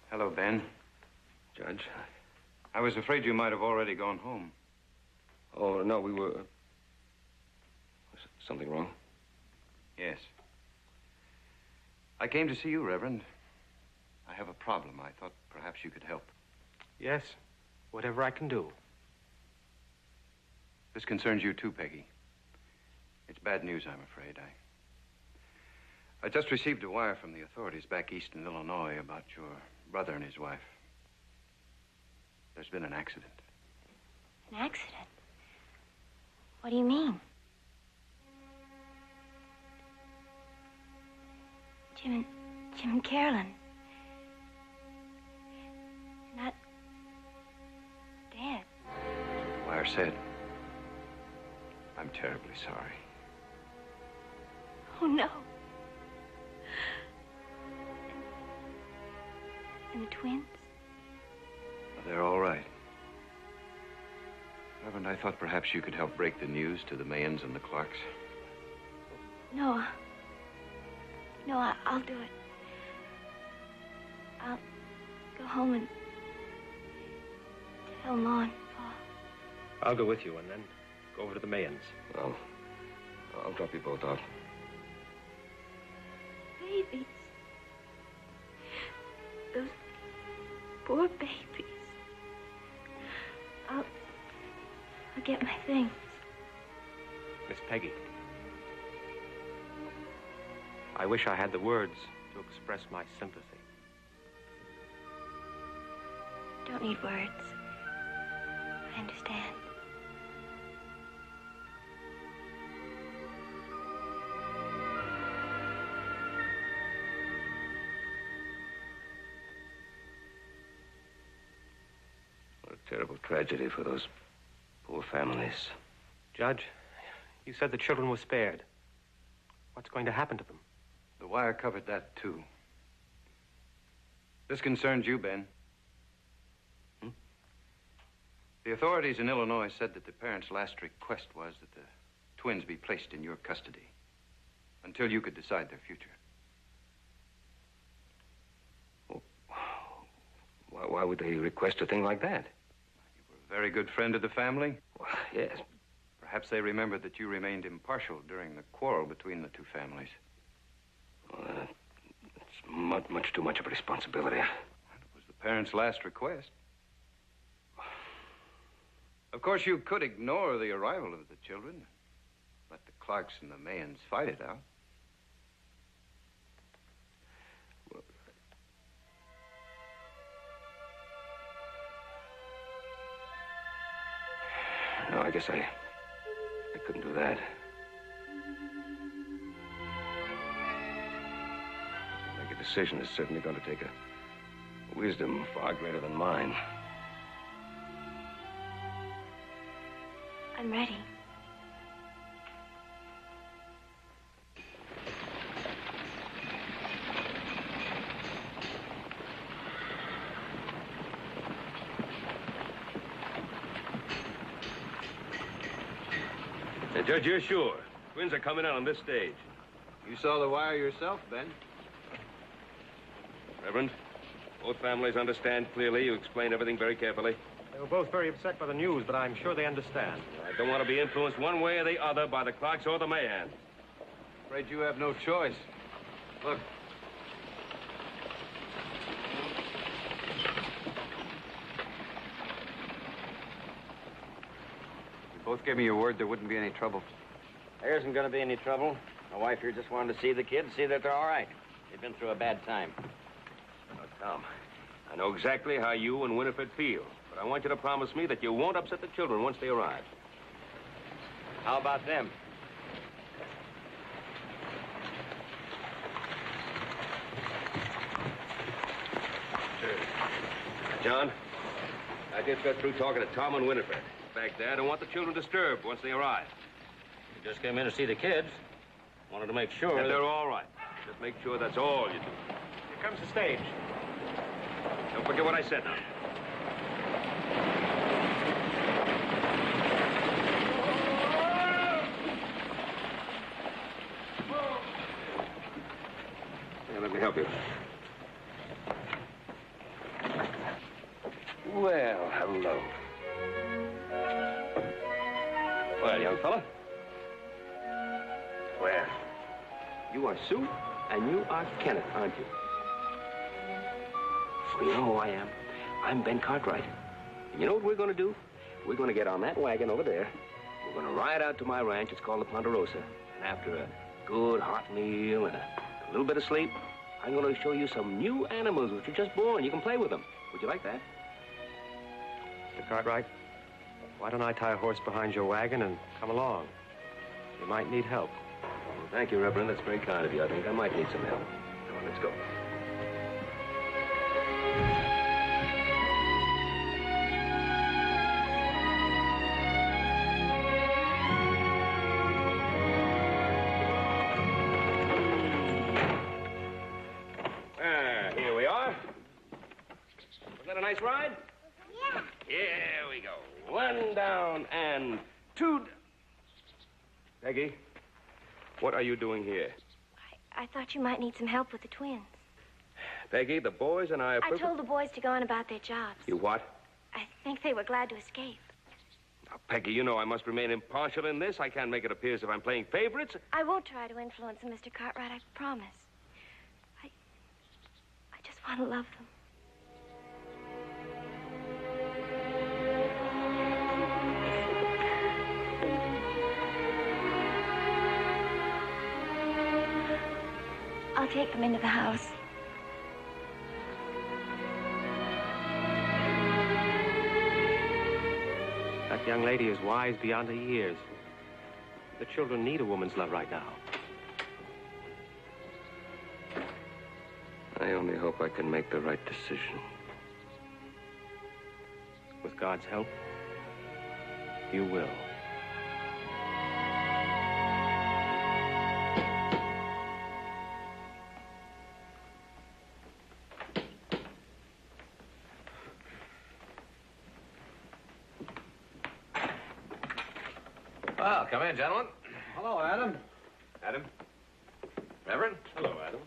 Hello, Ben. Judge. I was afraid you might have already gone home. Oh, no, we were... Was something wrong? Yes. I came to see you, Reverend. I have a problem. I thought perhaps you could help. Yes, whatever I can do. This concerns you too, Peggy. It's bad news, I'm afraid. I just received a wire from the authorities back east in Illinois about your brother and his wife. There's been an accident. An accident? What do you mean? Jim and Carolyn. Not dead. The wire said. I'm terribly sorry. Oh, no. And the twins? Well, they're all right. Reverend, I thought perhaps you could help break the news to the Mayans and the Clarks. No. No, I'll do it. I'll go home and tell Ma and Pa. I'll go with you and then go over to the Mayans. Well, I'll drop you both off. Babies. Those poor babies. I'll get my things. Miss Peggy. I wish I had the words to express my sympathy. Don't need words. I understand. What a terrible tragedy for those poor families. Judge, you said the children were spared. What's going to happen to them? The wire covered that, too. This concerns you, Ben. The authorities in Illinois said that the parents' last request was that the twins be placed in your custody until you could decide their future. Why would they request a thing like that? You were a very good friend of the family. Well, yes. Perhaps they remembered that you remained impartial during the quarrel between the two families. Well, it's much too much of a responsibility. It was the parents' last request. Of course, you could ignore the arrival of the children. Let the Clarks and the Mayans fight it out. Well, no, I guess I couldn't do that. decision is certainly going to take a wisdom far greater than mine. I'm ready. Now, Judge, you're sure? Twins are coming out on this stage. You saw the wire yourself, Ben. Reverend, both families understand clearly. You explained everything very carefully. They were both very upset by the news, but I'm sure they understand. I don't want to be influenced one way or the other by the Clarks or the Mayans. Afraid you have no choice. Look. You both gave me your word there wouldn't be any trouble. There isn't going to be any trouble. My wife here just wanted to see the kids, see that they're all right. They've been through a bad time. Now, Tom, I know exactly how you and Winifred feel, but I want you to promise me that you won't upset the children once they arrive. How about them? John, I just got through talking to Tom and Winifred. In fact, I don't want the children disturbed once they arrive. You just came in to see the kids. Wanted to make sure. If they're all right. Just make sure that's all you do. Here comes the stage. Don't forget what I said now. Here, let me help you. Well, hello. Well, young fella. Well, you are Sue, and you are Kenneth, aren't you? So you know who I am. I'm Ben Cartwright. And you know what we're going to do? We're going to get on that wagon over there. We're going to ride out to my ranch. It's called the Ponderosa. And after a good hot meal and a little bit of sleep, I'm going to show you some new animals which are just born. You can play with them. Would you like that? Mr. Cartwright, why don't I tie a horse behind your wagon and come along? You might need help. Well, thank you, Reverend. That's very kind of you. I think I might need some help. Come on, let's go. Here we are. Was that a nice ride? Yeah. Here we go. One down and two. Peggy, what are you doing here? I thought you might need some help with the twins. Peggy, the boys and I are... I told the boys to go on about their jobs. You what? I think they were glad to escape. Now, Peggy, you know I must remain impartial in this. I can't make it appear as if I'm playing favorites. I won't try to influence them, Mr. Cartwright, I promise. I just want to love them. I'll take them into the house. That young lady is wise beyond her years. The children need a woman's love right now. I only hope I can make the right decision. With God's help, you will. Well, come in, gentlemen. Hello, Adam. Adam. Reverend. Hello, Adam.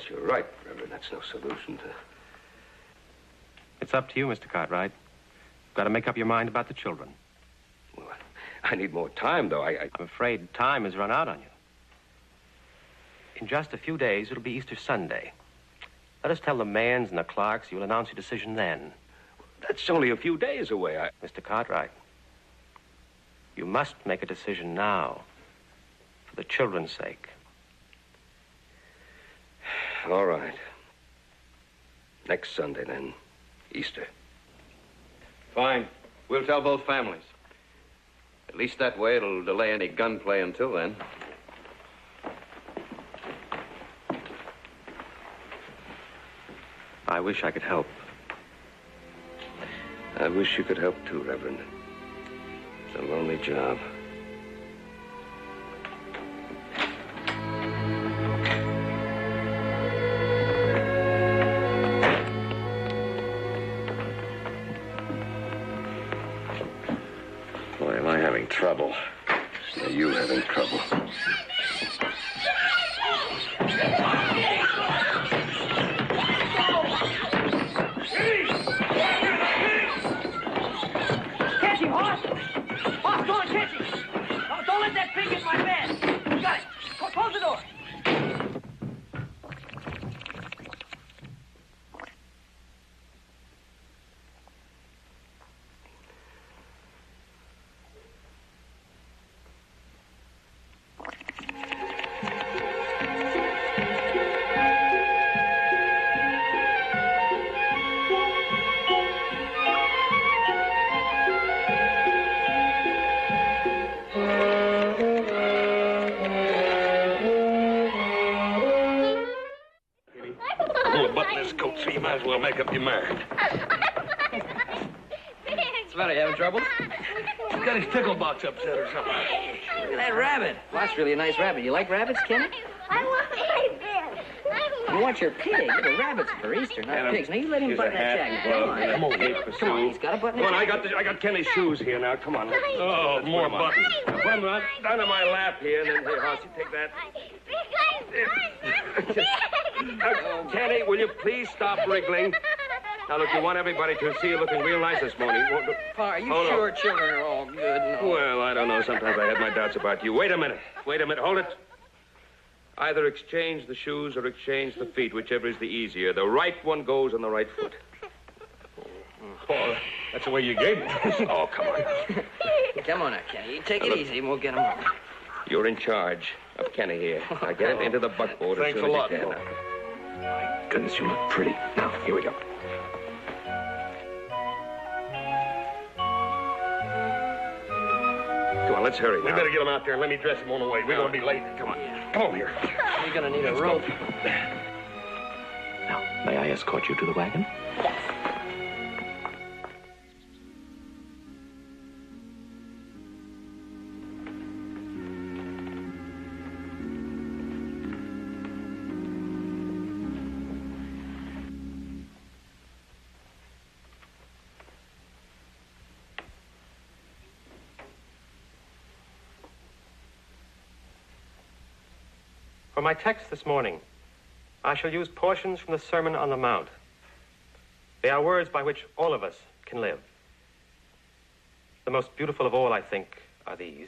You're right, Reverend. That's no solution to... It's up to you, Mr. Cartwright. You've got to make up your mind about the children. Well, I need more time, though. I'm afraid time has run out on you. In just a few days, it'll be Easter Sunday. Let us tell the Mayans and the Clarks you'll announce your decision then. That's only a few days away. Mr. Cartwright, you must make a decision now, for the children's sake. All right. Next Sunday, then. Easter. Fine. We'll tell both families. At least that way it'll delay any gunplay until then. I wish I could help. I wish you could help too, Reverend. It's a lonely job. Boy, am I having trouble. Are you having trouble? Catch him, Hoss! Hoss, go and catch him! Don't let that pig get my man! You got it! Close the door! Might as well make up your mind. What's the matter? You having trouble? He's got his pickle box upset or something. Look at that rabbit. Well, that's really a nice rabbit. You like rabbits, Kenny? I want my bed. You want your pig. The rabbits for Easter, not pigs. Now, you let him button that jacket. Come on. Come on, Come on, he's got a button. Come on, I got Kenny's shoes here now. Come on. Oh, more buttons. Now, put them down on my lap here, and then, here, Hoss, you take that. Kenny, will you please stop wriggling? Now, look, you want everybody to see you looking real nice this morning. Pa, are you sure children are all good? And all? Well, I don't know. Sometimes I have my doubts about you. Wait a minute. Hold it. Either exchange the shoes or exchange the feet, whichever is the easier. The right one goes on the right foot. Oh, that's the way you gave it. Oh, come on. Come on now, Kenny. You take it easy and we'll get him up. You're in charge of Kenny here. Now get him into the buckboard as soon as you can. My goodness, you look pretty. Now, here we go. Come on, let's hurry now. We better get him out there and let me dress him on the way. We're going to be late. Come on. Come over here. You're going to need a rope. Now, may I escort you to the wagon? For my text this morning, I shall use portions from the Sermon on the Mount. They are words by which all of us can live. The most beautiful of all, I think, are these.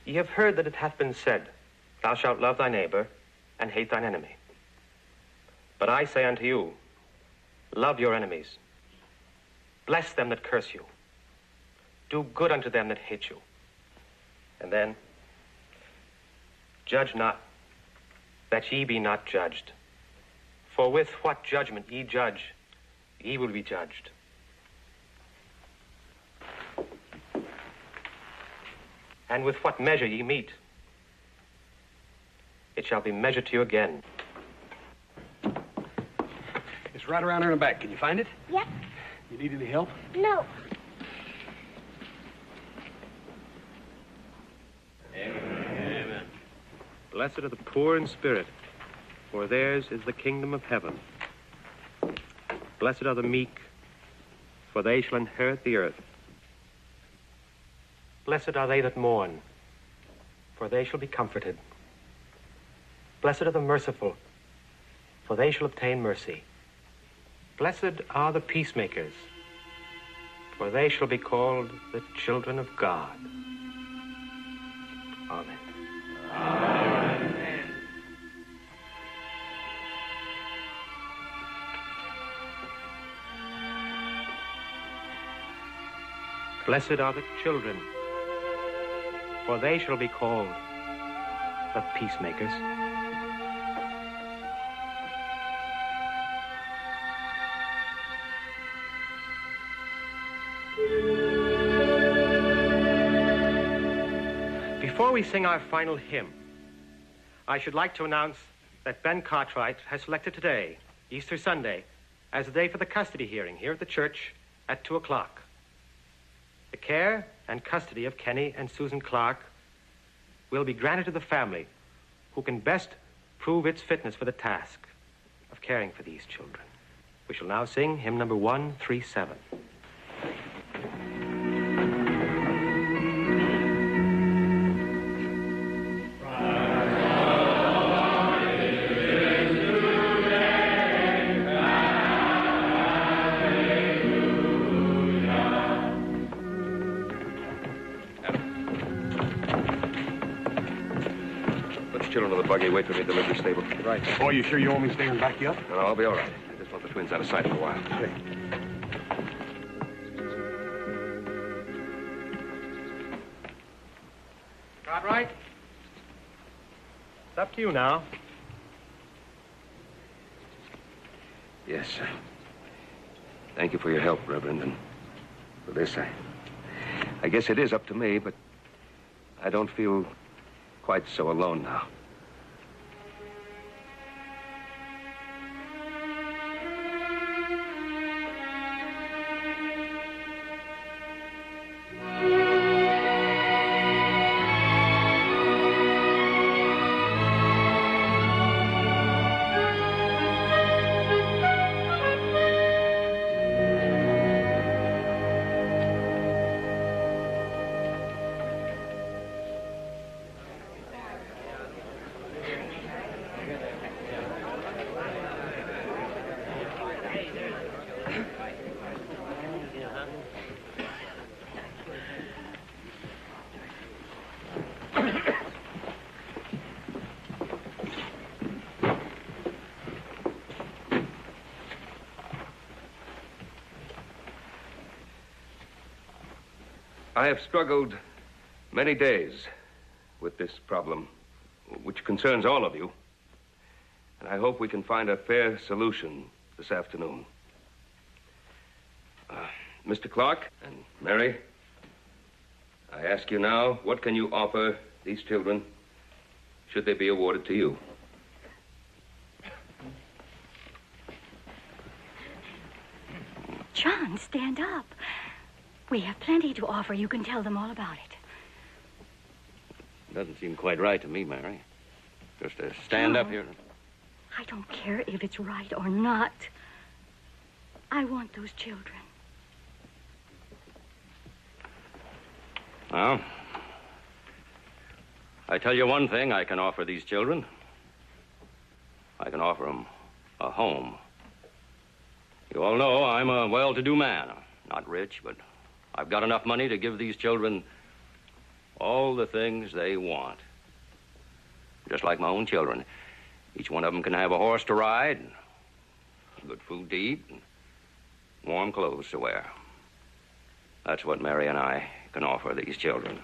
Ye have heard that it hath been said, Thou shalt love thy neighbor and hate thine enemy. But I say unto you, love your enemies. Bless them that curse you. Do good unto them that hate you. And then, judge not, that ye be not judged. For with what judgment ye judge, ye will be judged. And with what measure ye meet, it shall be measured to you again. It's right around here in the back. Can you find it? Yep. You need any help? No. Amen. Blessed are the poor in spirit, for theirs is the kingdom of heaven. Blessed are the meek, for they shall inherit the earth. Blessed are they that mourn, for they shall be comforted. Blessed are the merciful, for they shall obtain mercy. Blessed are the peacemakers, for they shall be called the children of God. Amen. Amen. Blessed are the children, for they shall be called the peacemakers. Before we sing our final hymn, I should like to announce that Ben Cartwright has selected today, Easter Sunday, as the day for the custody hearing here at the church at 2 o'clock. The care and custody of Kenny and Susan Clark will be granted to the family who can best prove its fitness for the task of caring for these children. We shall now sing hymn number 137. Children of the buggy, wait for me at the livery stable. Right. Oh, you sure you want me to stay and back you up? No, I'll be all right. I just want the twins out of sight for a while. Okay. Cartwright? It's up to you now. Yes, sir. Thank you for your help, Reverend, and for this, I guess it is up to me, but I don't feel quite so alone now. I have struggled many days with this problem, which concerns all of you. And I hope we can find a fair solution this afternoon. Mr. Clark and Mary, I ask you now, what can you offer these children should they be awarded to you? John, stand up. We have plenty to offer. You can tell them all about it. Doesn't seem quite right to me, Mary. Just to stand up here. I don't care if it's right or not. I want those children. Well, I tell you one thing I can offer these children. I can offer them a home. You all know I'm a well-to-do man. Not rich, but I've got enough money to give these children all the things they want. Just like my own children. Each one of them can have a horse to ride, and good food to eat, and warm clothes to wear. That's what Mary and I can offer these children.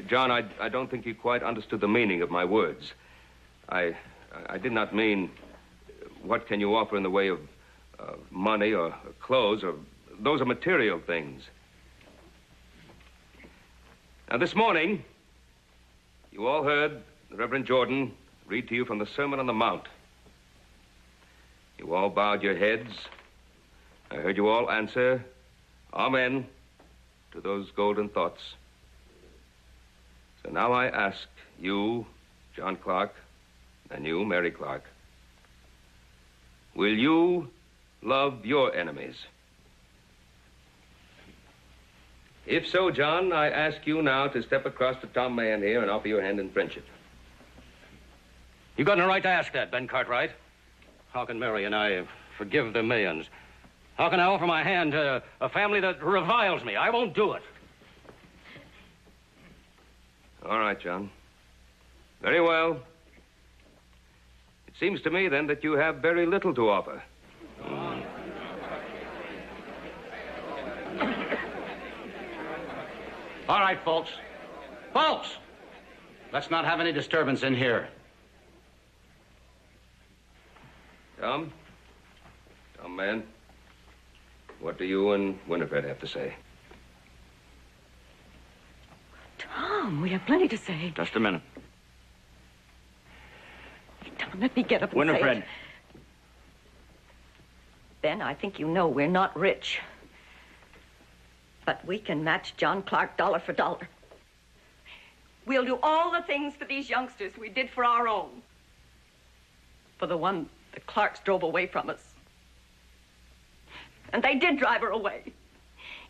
John, I don't think you quite understood the meaning of my words. I did not mean what can you offer in the way of money or clothes, or those are material things. Now, this morning, you all heard the Reverend Jordan read to you from the Sermon on the Mount. You all bowed your heads. I heard you all answer, Amen, to those golden thoughts. So now I ask you, John Clark, and you, Mary Clark, will you love your enemies? If so, John, I ask you now to step across to Tom Mahan here and offer your hand in friendship. You got no right to ask that, Ben Cartwright. How can Mary and I forgive the millions? How can I offer my hand to a family that reviles me? I won't do it. All right, John. Very well. It seems to me, then, that you have very little to offer. All right, folks. Folks! Let's not have any disturbance in here. Tom? Tom, man. What do you and Winifred have to say? Tom, we have plenty to say. Just a minute. Tom, let me get up and Winifred. say it. Ben, I think you know we're not rich. But we can match John Clark dollar for dollar. We'll do all the things for these youngsters we did for our own. For the one the Clarks drove away from us. And they did drive her away.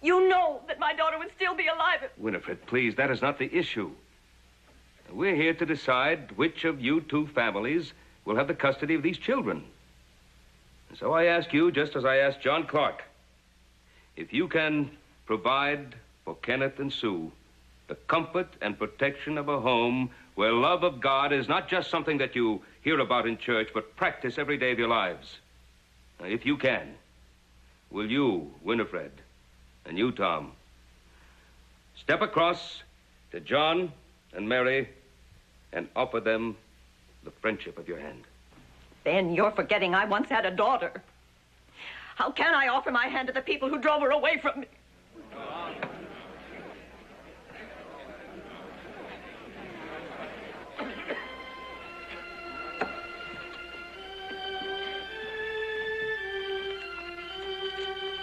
You know that my daughter would still be alive if... Winifred, please, that is not the issue. We're here to decide which of you two families will have the custody of these children. And so I ask you, just as I asked John Clark, if you can provide for Kenneth and Sue the comfort and protection of a home where love of God is not just something that you hear about in church, but practice every day of your lives. Now, if you can, will you, Winifred, and you, Tom, step across to John and Mary and offer them the friendship of your hand? Ben, you're forgetting I once had a daughter. How can I offer my hand to the people who drove her away from me?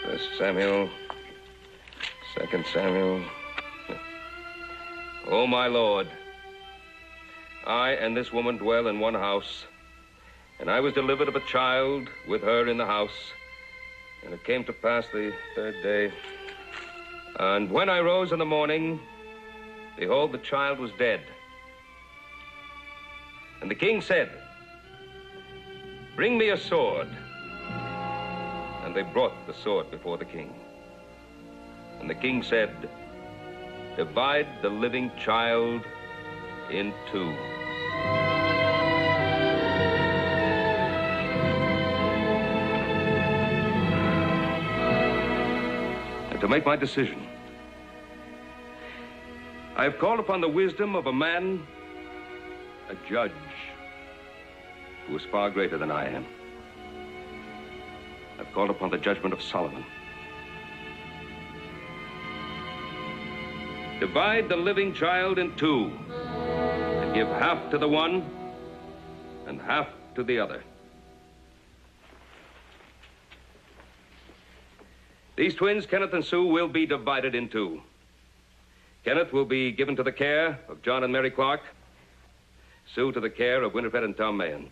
First Samuel, 2 Samuel. Oh, my Lord, I and this woman dwell in one house, and I was delivered of a child with her in the house. And it came to pass the third day, and when I rose in the morning, behold, the child was dead. And the king said, bring me a sword. And they brought the sword before the king. And the king said, divide the living child in two. And to make my decision, I have called upon the wisdom of a man, a judge, who is far greater than I am. I've called upon the judgment of Solomon. Divide the living child in two, and give half to the one and half to the other. These twins, Kenneth and Sue, will be divided in two. Kenneth will be given to the care of John and Mary Clark. Sue to the care of Winifred and Tom Mahan.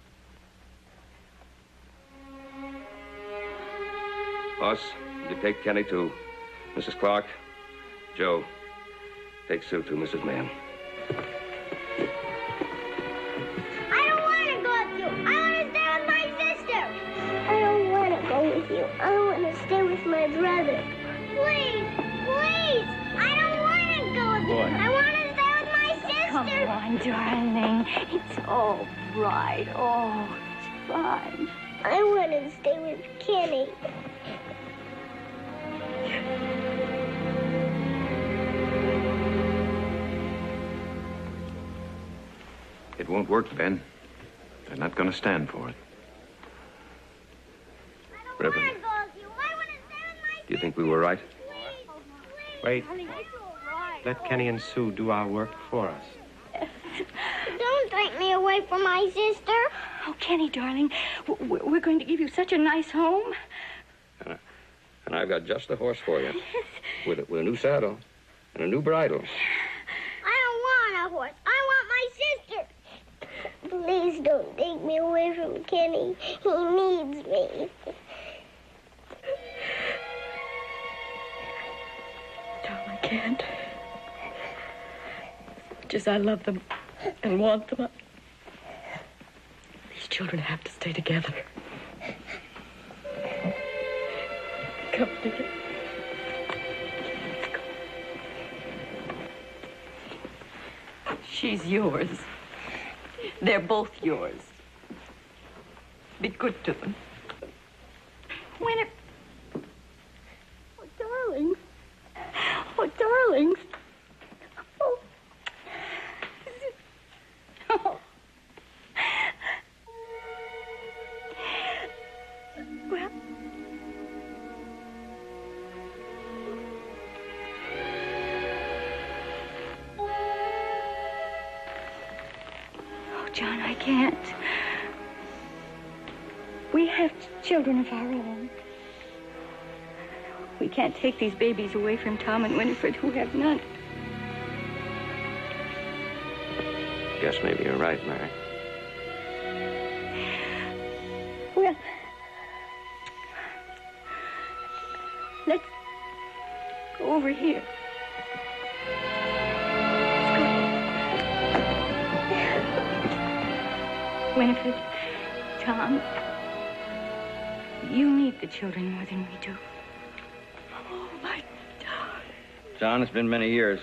Boss, you take Kenny to Mrs. Clark, Joe, take Sue to Mrs. Mann. I don't want to go with you. I want to stay with my sister. I don't want to go with you. I want to stay with my brother. Please, please. I don't want to go with you. I want to stay with my sister. Come on, darling. It's all right. Oh, it's fine. I want to stay with Kenny. It won't work, Ben. They're not going to stand for it. Reverend, do you think we were right? Wait. Let Kenny and Sue do our work for us. Don't take me away from my sister. Oh, Kenny, darling, we're going to give you such a nice home. And I've got just the horse for you. With a new saddle and a new bridle. I don't want a horse. I want my sister. Please don't take me away from Kenny. He needs me. Tom, I can't. Just I love them and want them. These children have to stay together. Come together. She's yours. They're both yours. Be good to them. Winnie. Oh, darling. Oh, darling. Oh. Oh. Well. Oh, John, I can't. We have children of our own. We can't take these babies away from Tom and Winifred, who have none. Guess maybe you're right, Mary. Well, let's go over here. Winifred, Tom, you need the children more than we do. Oh, my John, it's been many years,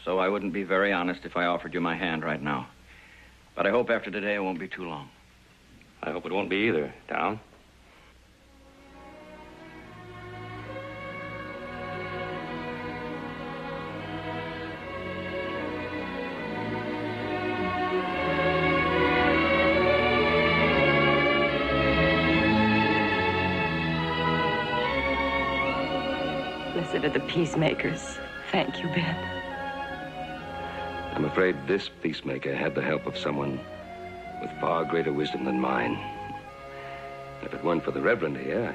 so I wouldn't be very honest if I offered you my hand right now. But I hope after today it won't be too long. I hope it won't be either, Tom. Blessed are the peacemakers. Thank you, Ben. I'm afraid this peacemaker had the help of someone with far greater wisdom than mine. If it weren't for the Reverend here,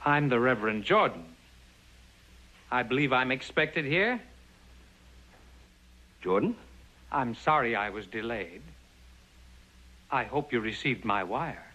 I'm the Reverend Jordan. I believe I'm expected here. Jordan? I'm sorry I was delayed. I hope you received my wire.